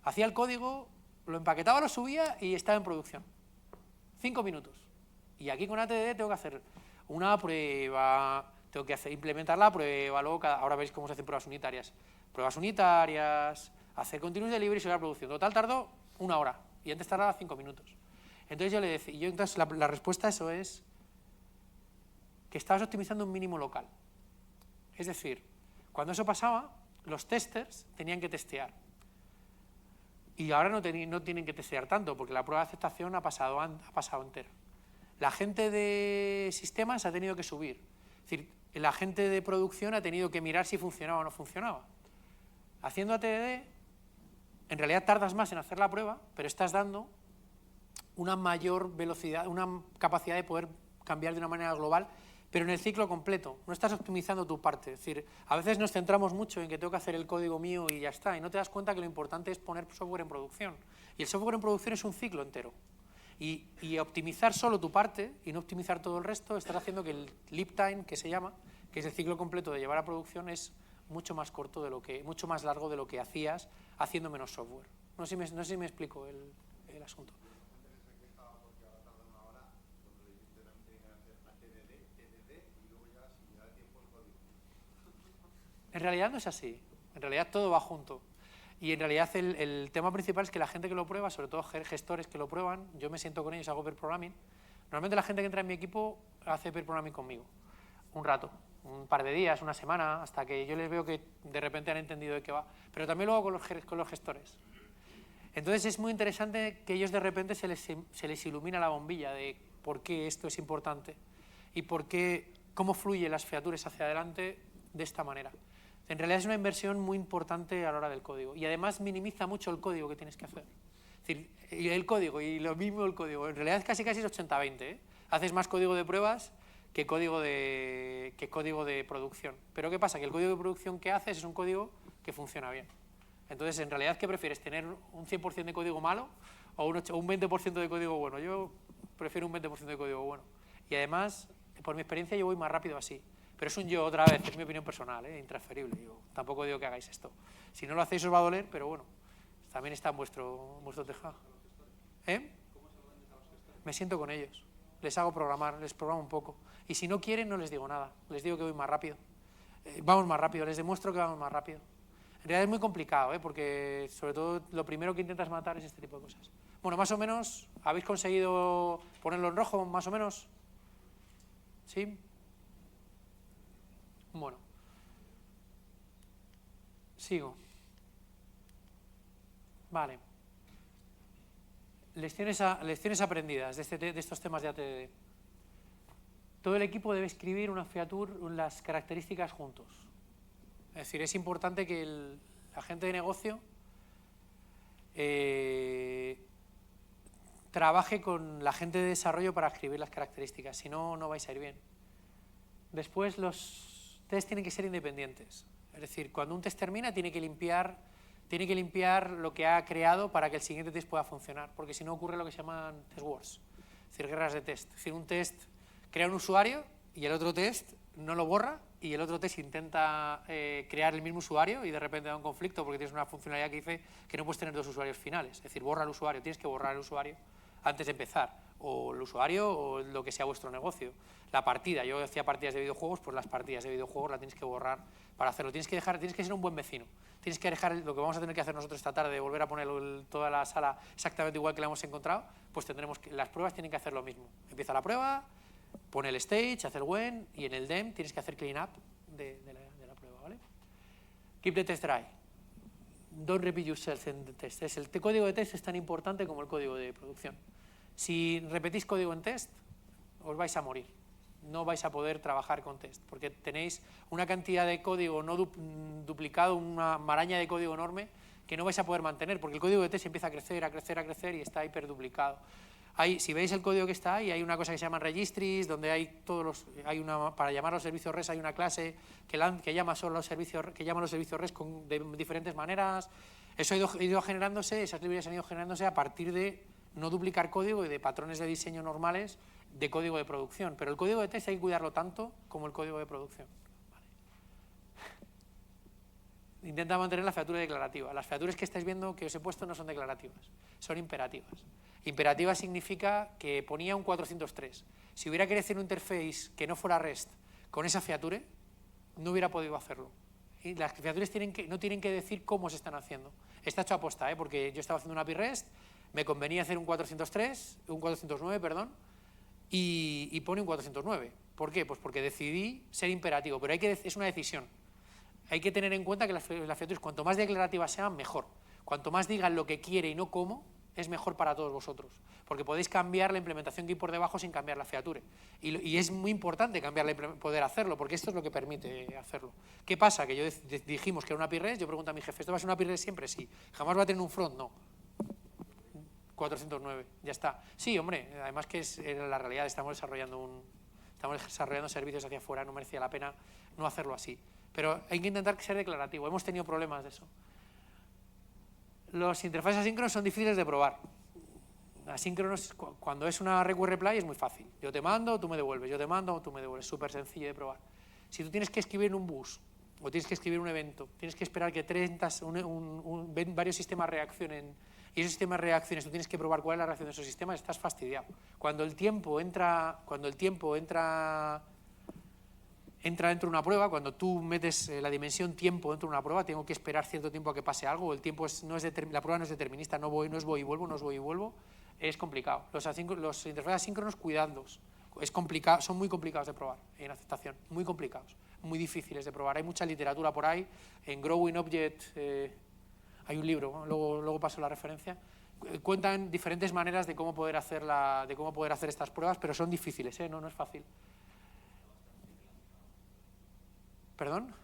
hacía el código, lo empaquetaba, lo subía y estaba en producción. 5 minutos. Y aquí con ATDD tengo que hacer una prueba, tengo que implementar la prueba, luego ahora veis cómo se hacen pruebas unitarias. Pruebas unitarias, hacer continuous delivery y subir a producción. Total tardó 1 hora y antes tardaba 5 minutos. Entonces yo le decía, entonces la respuesta a eso es que estabas optimizando un mínimo local. Es decir, cuando eso pasaba, los testers tenían que testear. Y ahora no tienen que testear tanto, porque la prueba de aceptación ha pasado entera. La gente de sistemas ha tenido que subir. Es decir, la gente de producción ha tenido que mirar si funcionaba o no funcionaba. Haciendo ATDD, en realidad tardas más en hacer la prueba, pero estás dando una mayor velocidad, una capacidad de poder cambiar de una manera global, pero en el ciclo completo. No estás optimizando tu parte. Es decir, a veces nos centramos mucho en que tengo que hacer el código mío y ya está, y no te das cuenta que lo importante es poner software en producción. Y el software en producción es un ciclo entero. Y optimizar solo tu parte y no optimizar todo el resto, estás haciendo que el lead time, que se llama, que es el ciclo completo de llevar a producción, es mucho más corto mucho más largo de lo que hacías haciendo menos software. No sé si me explico el asunto. En realidad no es así. En realidad todo va junto. Y en realidad el tema principal es que la gente que lo prueba, sobre todo gestores que lo prueban, yo me siento con ellos, hago pair programming. Normalmente la gente que entra en mi equipo hace pair programming conmigo. Un rato, un par de días, una semana, hasta que yo les veo que de repente han entendido de qué va. Pero también lo hago con los gestores. Entonces es muy interesante que ellos de repente se les ilumina la bombilla de por qué esto es importante y cómo fluyen las features hacia adelante de esta manera. En realidad es una inversión muy importante a la hora del código y además minimiza mucho el código que tienes que hacer. Es decir, el código y lo mismo el código, en realidad casi es 80-20, ¿eh? Haces más código de pruebas que código de producción. Pero ¿qué pasa? Que el código de producción que haces es un código que funciona bien. Entonces, en realidad, ¿qué prefieres? ¿Tener un 100% de código malo o un 20% de código bueno? Yo prefiero un 20% de código bueno. Y además, por mi experiencia, yo voy más rápido así. Pero es otra vez, es mi opinión personal, intransferible. Yo tampoco digo que hagáis esto. Si no lo hacéis os va a doler, pero bueno, también está en vuestro tejado. ¿Eh? Me siento con ellos. Les hago programar, les programo un poco. Y si no quieren, no les digo nada. Les digo que voy más rápido. Vamos más rápido, les demuestro que vamos más rápido. En realidad es muy complicado, porque sobre todo lo primero que intentas matar es este tipo de cosas. Bueno, más o menos, ¿habéis conseguido ponerlo en rojo, más o menos? ¿Sí? Bueno. Sigo. Vale. Lecciones aprendidas de estos temas de ATDD. Todo el equipo debe escribir una feature, las características juntos. Es decir, es importante que la gente de negocio trabaje con la gente de desarrollo para escribir las características, si no, no vais a ir bien. Después, los tests tienen que ser independientes. Es decir, cuando un test termina, tiene que limpiar lo que ha creado para que el siguiente test pueda funcionar, porque si no ocurre lo que se llaman test wars, es decir, guerras de test. Es decir, un test crea un usuario y el otro test no lo borra y el otro test intenta crear el mismo usuario y de repente da un conflicto porque tienes una funcionalidad que dice que no puedes tener dos usuarios finales. Es decir, borra el usuario, tienes que borrar el usuario antes de empezar, o el usuario o lo que sea vuestro negocio. La partida, yo hacía partidas de videojuegos, pues las partidas de videojuegos las tienes que borrar para hacerlo. Tienes que ser un buen vecino. Tienes que dejar lo que vamos a tener que hacer nosotros esta tarde, de volver a poner toda la sala exactamente igual que la hemos encontrado, pues tendremos que, las pruebas tienen que hacer lo mismo. Empieza la prueba, pone el stage, hace el when, y en el dem tienes que hacer clean up de la prueba, ¿vale? Keep the test dry. Don't repeat yourself in the test. El código de test es tan importante como el código de producción. Si repetís código en test, os vais a morir. No vais a poder trabajar con test, porque tenéis una cantidad de código no duplicado, una maraña de código enorme que no vais a poder mantener, porque el código de test empieza a crecer, a crecer, a crecer y está hiperduplicado. Si veis el código que está ahí, hay una cosa que se llama registries, donde hay para llamar a los servicios REST hay una clase que llama los servicios REST de diferentes maneras. Eso ha ido generándose, esas librerías han ido generándose a partir de no duplicar código y de patrones de diseño normales de código de producción. Pero el código de test hay que cuidarlo tanto como el código de producción. Vale. Intenta mantener la featura declarativa. Las features que estáis viendo que os he puesto no son declarativas, son imperativas. Imperativa significa que ponía un 403. Si hubiera querido hacer un interface que no fuera REST con esa feature, no hubiera podido hacerlo. Y las features no tienen que decir cómo se están haciendo. Está hecho a posta, porque yo estaba haciendo una API REST, me convenía hacer un 409, perdón, y pone un 409. ¿Por qué? Pues porque decidí ser imperativo, pero es una decisión. Hay que tener en cuenta que las features, cuanto más declarativas sean, mejor. Cuanto más digan lo que quiere y no cómo, es mejor para todos vosotros, porque podéis cambiar la implementación que hay por debajo sin cambiar la feature. Y es muy importante poder hacerlo, porque esto es lo que permite hacerlo. ¿Qué pasa? Que dijimos que era una API REST, yo pregunto a mi jefe, ¿esto va a ser una API REST siempre? Sí. ¿Jamás va a tener un front? No. 409, ya está. Sí, hombre, además que es la realidad, estamos desarrollando servicios hacia afuera, no merecía la pena no hacerlo así. Pero hay que intentar ser declarativo, hemos tenido problemas de eso. Los interfaces asíncronos son difíciles de probar. Asíncronos, cuando es una request reply es muy fácil. Yo te mando, tú me devuelves, yo te mando, tú me devuelves. Súper sencillo de probar. Si tú tienes que escribir un bus o tienes que escribir un evento, tienes que esperar que varios sistemas reaccionen y esos sistemas de reacciones tú tienes que probar cuál es la reacción de esos sistemas, estás fastidiado. Cuando el tiempo entra dentro de una prueba, cuando tú metes la dimensión tiempo dentro de una prueba, tengo que esperar cierto tiempo a que pase algo, el tiempo la prueba no es determinista, no es voy y vuelvo, es complicado. Los interfaces asíncronos, cuidadlos, es complicado, son muy complicados de probar en aceptación, muy complicados, muy difíciles de probar. Hay mucha literatura por ahí, en Growing Object hay un libro, luego paso la referencia, cuentan diferentes maneras de cómo poder hacer estas pruebas, pero son difíciles, no es fácil. ¿Perdón?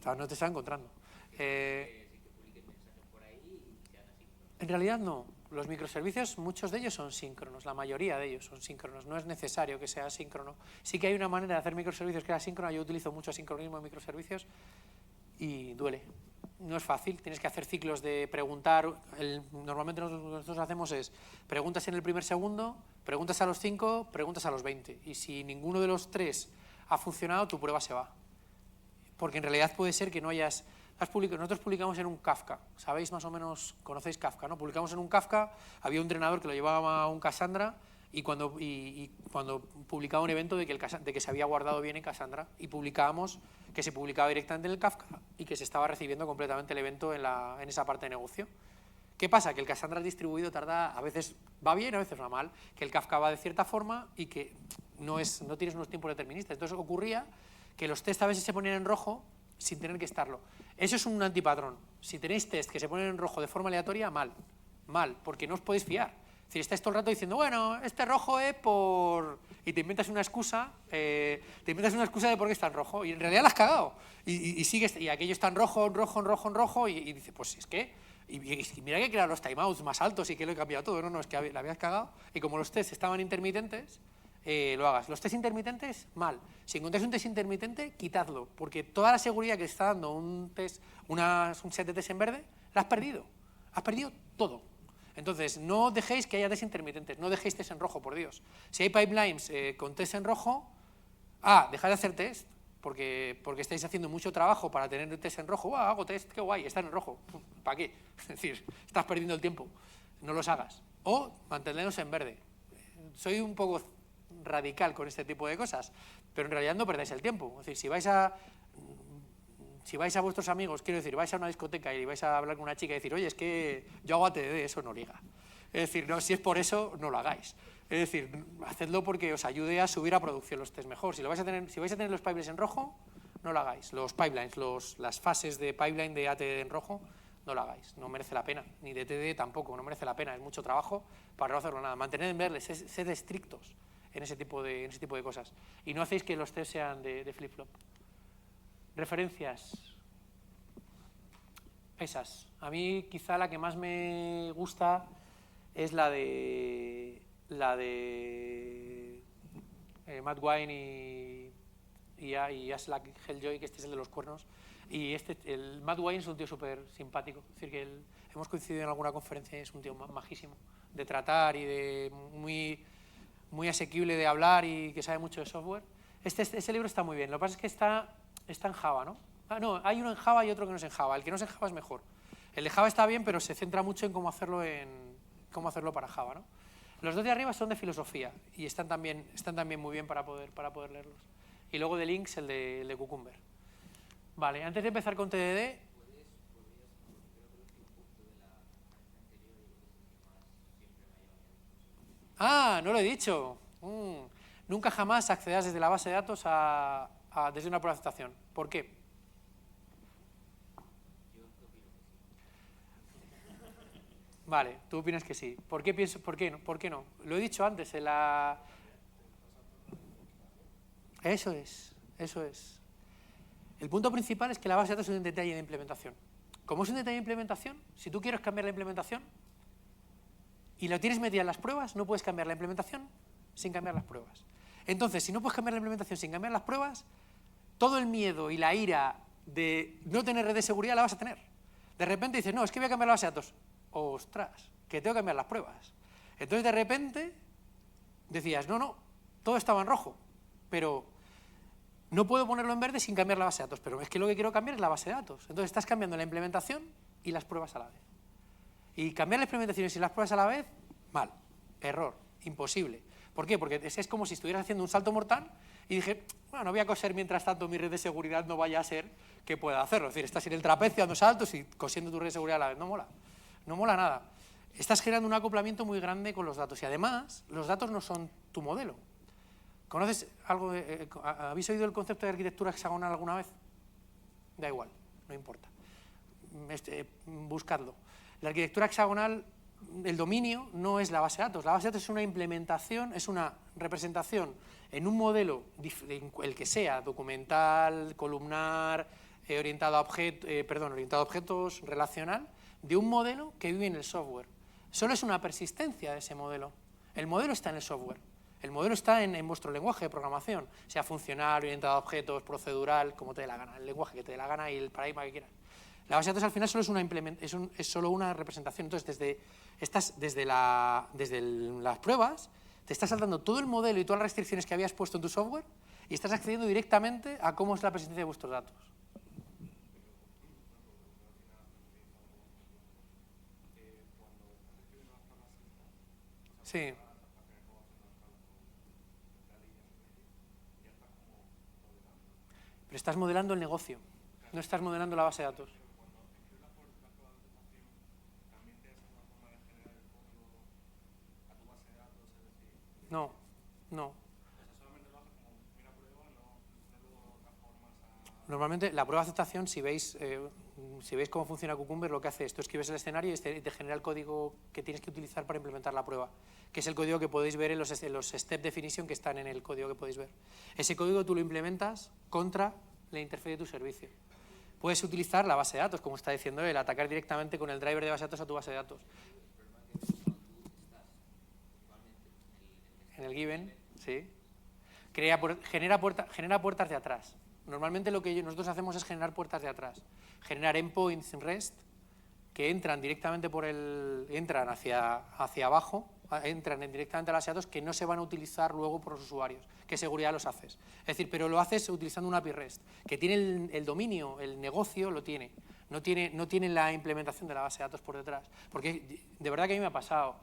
No te está encontrando. En realidad no. Los microservicios, muchos de ellos son síncronos, la mayoría de ellos son síncronos. No es necesario que sea asíncrono. Sí que hay una manera de hacer microservicios que es asíncrona. Yo utilizo mucho asincronismo en microservicios y duele. No es fácil, tienes que hacer ciclos de preguntar. Normalmente lo que nosotros hacemos es preguntas en el primer segundo, preguntas a los 5, preguntas a los 20. Y si ninguno de los 3 ha funcionado, tu prueba se va. Porque en realidad puede ser que no hayas... Nosotros publicamos en un Kafka, ¿sabéis más o menos? Conocéis Kafka, ¿no? Publicamos en un Kafka, había un entrenador que lo llevaba a un Cassandra y cuando publicaba un evento de que se había guardado bien en Cassandra y publicábamos que se publicaba directamente en el Kafka y que se estaba recibiendo completamente el evento en esa parte de negocio. ¿Qué pasa? Que el Cassandra distribuido a veces va bien, a veces va mal, que el Kafka va de cierta forma y que no tienes unos tiempos deterministas. Entonces ocurría que los tests a veces se ponían en rojo sin tener que estarlo. Eso es un antipatrón. Si tenéis test que se ponen en rojo de forma aleatoria, mal, porque no os podéis fiar. Es decir, estáis todo el rato diciendo, bueno, este rojo es por... Y te inventas una excusa de por qué está en rojo, y en realidad la has cagado. Y aquello está en rojo, y dices, pues es que... Y mira que he creado los timeouts más altos y que lo he cambiado todo. No, es que la habías cagado. Y como los tests estaban intermitentes, lo hagas. Los test intermitentes, mal. Si encontráis un test intermitente, quitadlo, porque toda la seguridad que está dando un set de test en verde, la has perdido. Has perdido todo. Entonces, no dejéis que haya test intermitentes, no dejéis test en rojo, por Dios. Si hay pipelines con test en rojo, dejad de hacer test, porque estáis haciendo mucho trabajo para tener test en rojo. Hago test, qué guay, están en rojo. ¿Para qué? Es decir, estás perdiendo el tiempo. No los hagas. O mantenerlos en verde. Soy un poco radical con este tipo de cosas, pero en realidad no perdáis el tiempo. Es decir, si vais a vuestros amigos, quiero decir, vais a una discoteca y vais a hablar con una chica y decir, oye, es que yo hago ATD, eso no liga. Es decir, no, si es por eso, no lo hagáis. Es decir, hacedlo porque os ayude a subir a producción los test mejor. Si vais a tener los pipelines en rojo, no lo hagáis. Los pipelines, las fases de pipeline de ATD en rojo, no lo hagáis. No merece la pena. Ni de TD tampoco, no merece la pena. Es mucho trabajo para no hacerlo nada. Mantened en verles, sed estrictos en ese tipo de cosas. Y no hacéis que los test sean de flip-flop. Referencias. Esas. A mí quizá la que más me gusta es la de Matt Wine y Aslak Helljoy, que este es el de los cuernos. Y el Matt Wine es un tío súper simpático. Es decir, que hemos coincidido en alguna conferencia y es un tío majísimo de tratar y de muy asequible de hablar y que sabe mucho de software. Ese libro está muy bien. Lo que pasa es que está en Java, ¿no? No, hay uno en Java y otro que no es en Java. El que no es en Java es mejor. El de Java está bien, pero se centra mucho en cómo hacerlo para Java, ¿no? Los dos de arriba son de filosofía y están también muy bien para poder leerlos. Y luego de links el de Cucumber. Vale, antes de empezar con TDD... No lo he dicho. Nunca jamás accedas desde la base de datos desde una prueba de aceptación. ¿Por qué? Vale, tú opinas que sí. ¿Por qué no? Lo he dicho antes en la... Eso es. El punto principal es que la base de datos es un detalle de implementación. Como es un detalle de implementación, si tú quieres cambiar la implementación y lo tienes metida en las pruebas, no puedes cambiar la implementación sin cambiar las pruebas. Entonces, si no puedes cambiar la implementación sin cambiar las pruebas, todo el miedo y la ira de no tener red de seguridad la vas a tener. De repente dices, no, es que voy a cambiar la base de datos. Ostras, que tengo que cambiar las pruebas. Entonces, de repente, decías, no, todo estaba en rojo, pero no puedo ponerlo en verde sin cambiar la base de datos, pero es que lo que quiero cambiar es la base de datos. Entonces, estás cambiando la implementación y las pruebas a la vez. Y cambiar las implementaciones y las pruebas a la vez, mal, error, imposible. ¿Por qué? Porque es como si estuvieras haciendo un salto mortal y dije, bueno, voy a coser mientras tanto mi red de seguridad, no vaya a ser que pueda hacerlo. Es decir, estás en el trapecio dando saltos y cosiendo tu red de seguridad a la vez. No mola. No mola nada. Estás generando un acoplamiento muy grande con los datos y además los datos no son tu modelo. ¿Conoces algo? ¿Habéis oído el concepto de arquitectura hexagonal alguna vez? Da igual, no importa. Buscadlo. La arquitectura hexagonal, el dominio no es la base de datos. La base de datos es una implementación, es una representación en un modelo, el que sea, documental, columnar, orientado a objetos, relacional, de un modelo que vive en el software. Solo es una persistencia de ese modelo. El modelo está en el software. El modelo está en vuestro lenguaje de programación, sea funcional, orientado a objetos, procedural, como te dé la gana, el lenguaje que te dé la gana y el paradigma que quieras. La base de datos al final solo es solo una representación. Entonces, desde las pruebas, te estás saltando todo el modelo y todas las restricciones que habías puesto en tu software y estás accediendo directamente a cómo es la persistencia de vuestros datos. Sí. Pero estás modelando el negocio, no estás modelando la base de datos. No. Normalmente la prueba de aceptación, si veis cómo funciona Cucumber, lo que hace es tú escribes el escenario y te genera el código que tienes que utilizar para implementar la prueba, que es el código que podéis ver en los step definition que están en el código que podéis ver. Ese código tú lo implementas contra la interfaz de tu servicio. Puedes utilizar la base de datos, como está diciendo él, atacar directamente con el driver de base de datos a tu base de datos. En el given, sí. Genera puertas de atrás. Normalmente lo que nosotros hacemos es generar puertas de atrás. Generar endpoints en REST que entran directamente entran hacia abajo, entran directamente a la base de datos que no se van a utilizar luego por los usuarios. ¿Qué seguridad los haces? Es decir, pero lo haces utilizando una API REST, que tiene el dominio, el negocio lo tiene. No tiene la implementación de la base de datos por detrás. Porque de verdad que a mí me ha pasado.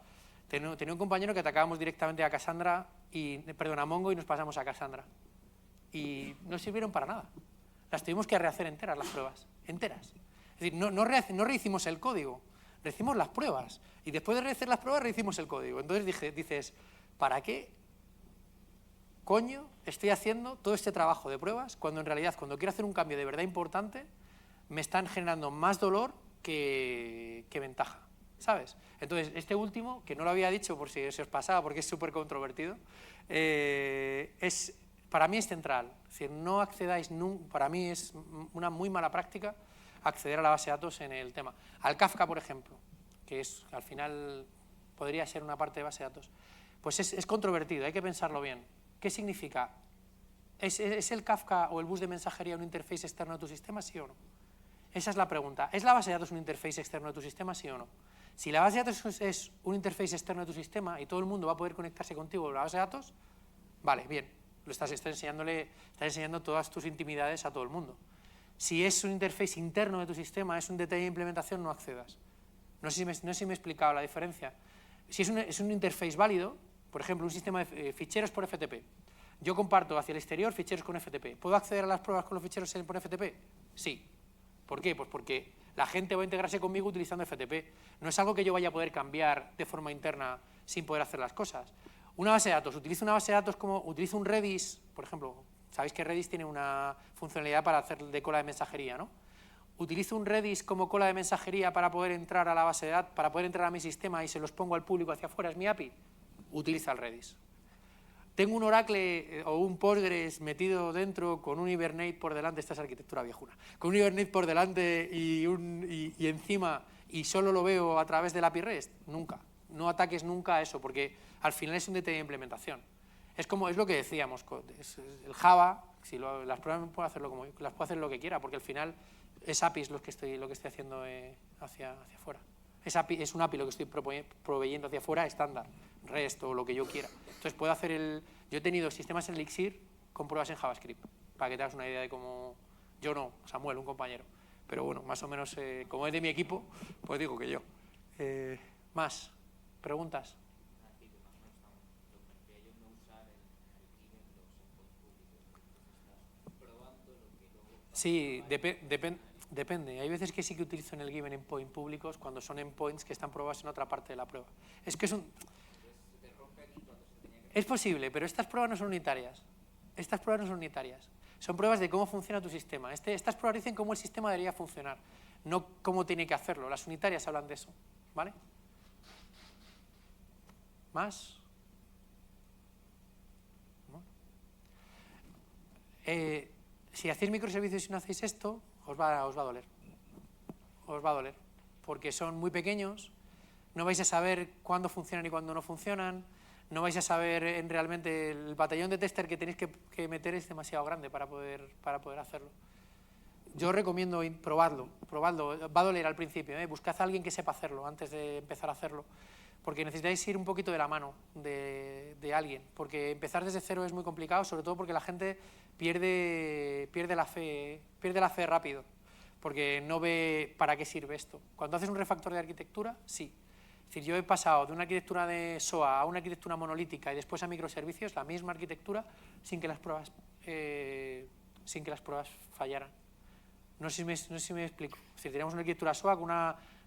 Tenía un compañero que atacábamos directamente a Cassandra, a Mongo, y nos pasamos a Cassandra. Y no sirvieron para nada. Las tuvimos que rehacer enteras, las pruebas. Enteras. Es decir, no rehicimos el código, rehicimos las pruebas. Y después de rehacer las pruebas, rehicimos el código. Entonces dices, ¿para qué coño estoy haciendo todo este trabajo de pruebas cuando en realidad, cuando quiero hacer un cambio de verdad importante, me están generando más dolor que ventaja? ¿Sabes? Entonces, este último, que no lo había dicho por si se os pasaba, porque es súper controvertido, para mí es central. Es decir, no accedáis nunca, para mí es una muy mala práctica acceder a la base de datos en el tema. Al Kafka, por ejemplo, que al final podría ser una parte de base de datos, pues es controvertido, hay que pensarlo bien. ¿Qué significa? ¿Es el Kafka o el bus de mensajería un interface externo de tu sistema, sí o no? Esa es la pregunta. ¿Es la base de datos un interface externo de tu sistema, sí o no? Si la base de datos es un interface externo de tu sistema y todo el mundo va a poder conectarse contigo a la base de datos, vale, bien, estás enseñando todas tus intimidades a todo el mundo. Si es un interface interno de tu sistema, es un detalle de implementación, no accedas. No sé si me he explicado la diferencia. Si es un interface válido, por ejemplo, un sistema de ficheros por FTP, yo comparto hacia el exterior ficheros con FTP. ¿Puedo acceder a las pruebas con los ficheros por FTP? Sí. ¿Por qué? Pues porque la gente va a integrarse conmigo utilizando FTP. No es algo que yo vaya a poder cambiar de forma interna sin poder hacer las cosas. Una base de datos. Utilizo una base de datos como utilizo un Redis, por ejemplo. Sabéis que Redis tiene una funcionalidad para hacer de cola de mensajería, ¿no? Utilizo un Redis como cola de mensajería para poder entrar a la base de datos, para poder entrar a mi sistema y se los pongo al público hacia afuera, es mi API. Utiliza el Redis. Tengo un Oracle o un Postgres metido dentro con un Hibernate por delante, esta es arquitectura viejuna, con un Hibernate por delante y encima, y solo lo veo a través del API REST. Nunca. No ataques nunca a eso, porque al final es un detalle de implementación. Es lo que decíamos, el Java, si las pruebas puedo hacerlo las puedo hacer lo que quiera, porque al final es APIs lo que estoy haciendo hacia afuera. Es un API lo que estoy proveyendo hacia afuera, estándar, REST o lo que yo quiera. Entonces puedo hacer yo he tenido sistemas en Elixir con pruebas en JavaScript, para que te hagas una idea de cómo. Yo no, Samuel, un compañero. Pero bueno, más o menos, como es de mi equipo, pues digo que yo. Más preguntas. Sí, depende. Hay veces que sí que utilizo en el Given endpoint públicos cuando son endpoints que están probados en otra parte de la prueba. Es posible, pero estas pruebas no son unitarias. Son pruebas de cómo funciona tu sistema. Estas pruebas dicen cómo el sistema debería funcionar, no cómo tiene que hacerlo. Las unitarias hablan de eso, ¿vale? ¿Más? Si hacéis microservicios y no hacéis esto, os va a doler. Os va a doler, porque son muy pequeños, no vais a saber cuándo funcionan y cuándo no funcionan, no vais a saber realmente el batallón de tester que tenéis que meter es demasiado grande para poder hacerlo. Yo os recomiendo probarlo, va a doler al principio, buscad a alguien que sepa hacerlo antes de empezar a hacerlo, porque necesitáis ir un poquito de la mano de alguien, porque empezar desde cero es muy complicado, sobre todo porque la gente pierde la fe rápido, porque no ve para qué sirve esto. Cuando haces un refactor de arquitectura, sí. Es decir, yo he pasado de una arquitectura de SOA a una arquitectura monolítica y después a microservicios, la misma arquitectura, sin que las pruebas fallaran. No sé si me explico. Es decir, teníamos una arquitectura SOA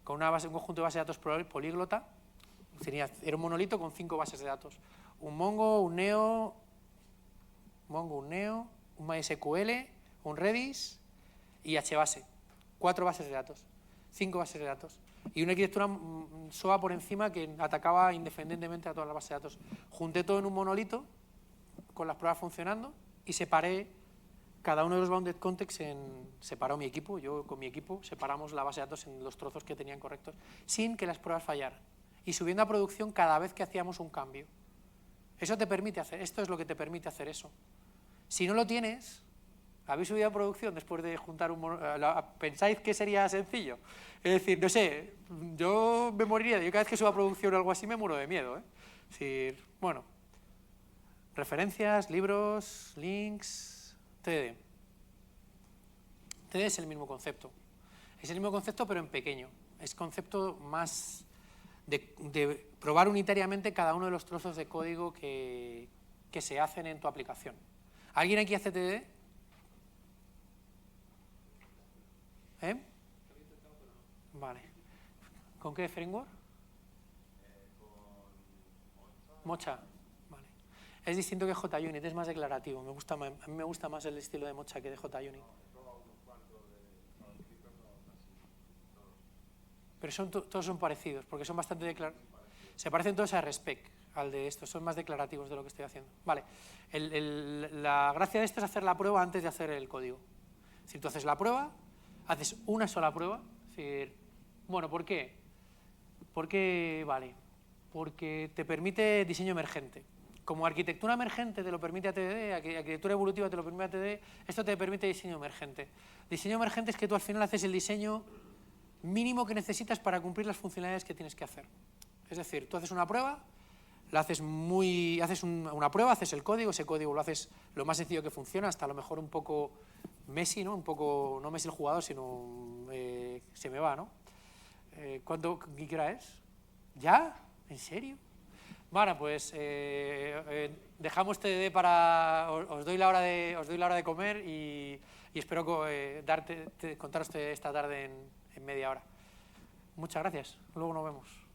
con un conjunto de bases de datos políglota. Era un monolito con 5 bases de datos. Un Mongo, un Neo, un MySQL, un Redis y HBase. 4 bases de datos, 5 bases de datos. Y una arquitectura SOA por encima que atacaba independientemente a todas las bases de datos. Junté todo en un monolito, con las pruebas funcionando, y separé cada uno de los bounded contexts separó mi equipo, yo con mi equipo separamos la base de datos en los trozos que tenían correctos, sin que las pruebas fallaran. Y subiendo a producción cada vez que hacíamos un cambio. Esto es lo que te permite hacer eso. Si no lo tienes, ¿Habéis subido a producción después de juntar ¿pensáis que sería sencillo? Es decir, no sé, yo me moriría, yo cada vez que subo a producción o algo así me muero de miedo, ¿eh? Es decir, bueno, referencias, libros, links, TDD. TDD es el mismo concepto. Es el mismo concepto pero en pequeño. Es concepto más de probar unitariamente cada uno de los trozos de código que se hacen en tu aplicación. ¿Alguien aquí hace TDD? ¿Eh? Vale. ¿Con qué framework? Mocha. Vale. Es distinto que JUnit, es más declarativo. A mí me gusta más el estilo de Mocha que de JUnit. Pero todos son parecidos, porque son bastante declarativos. Se parecen todos a Respect, al de estos, son más declarativos de lo que estoy haciendo. Vale, la gracia de esto es hacer la prueba antes de hacer el código. Si tú haces la prueba, haces una sola prueba, es decir, bueno, ¿por qué? Porque te permite diseño emergente. Como arquitectura emergente te lo permite ATD, arquitectura evolutiva te lo permite ATD, esto te permite diseño emergente. Diseño emergente es que tú al final haces el diseño mínimo que necesitas para cumplir las funcionalidades que tienes que hacer. Es decir, tú haces una prueba, haces una prueba, haces el código, ese código lo haces lo más sencillo que funciona, hasta a lo mejor un poco Messi, ¿no? Un poco, no Messi el jugador, sino se me va, ¿no? ¿Qué hora es? ¿Ya? ¿En serio? Bueno, pues dejamos TDD para... Os doy la hora de comer y espero contaros esta tarde en media hora. Muchas gracias. Luego nos vemos.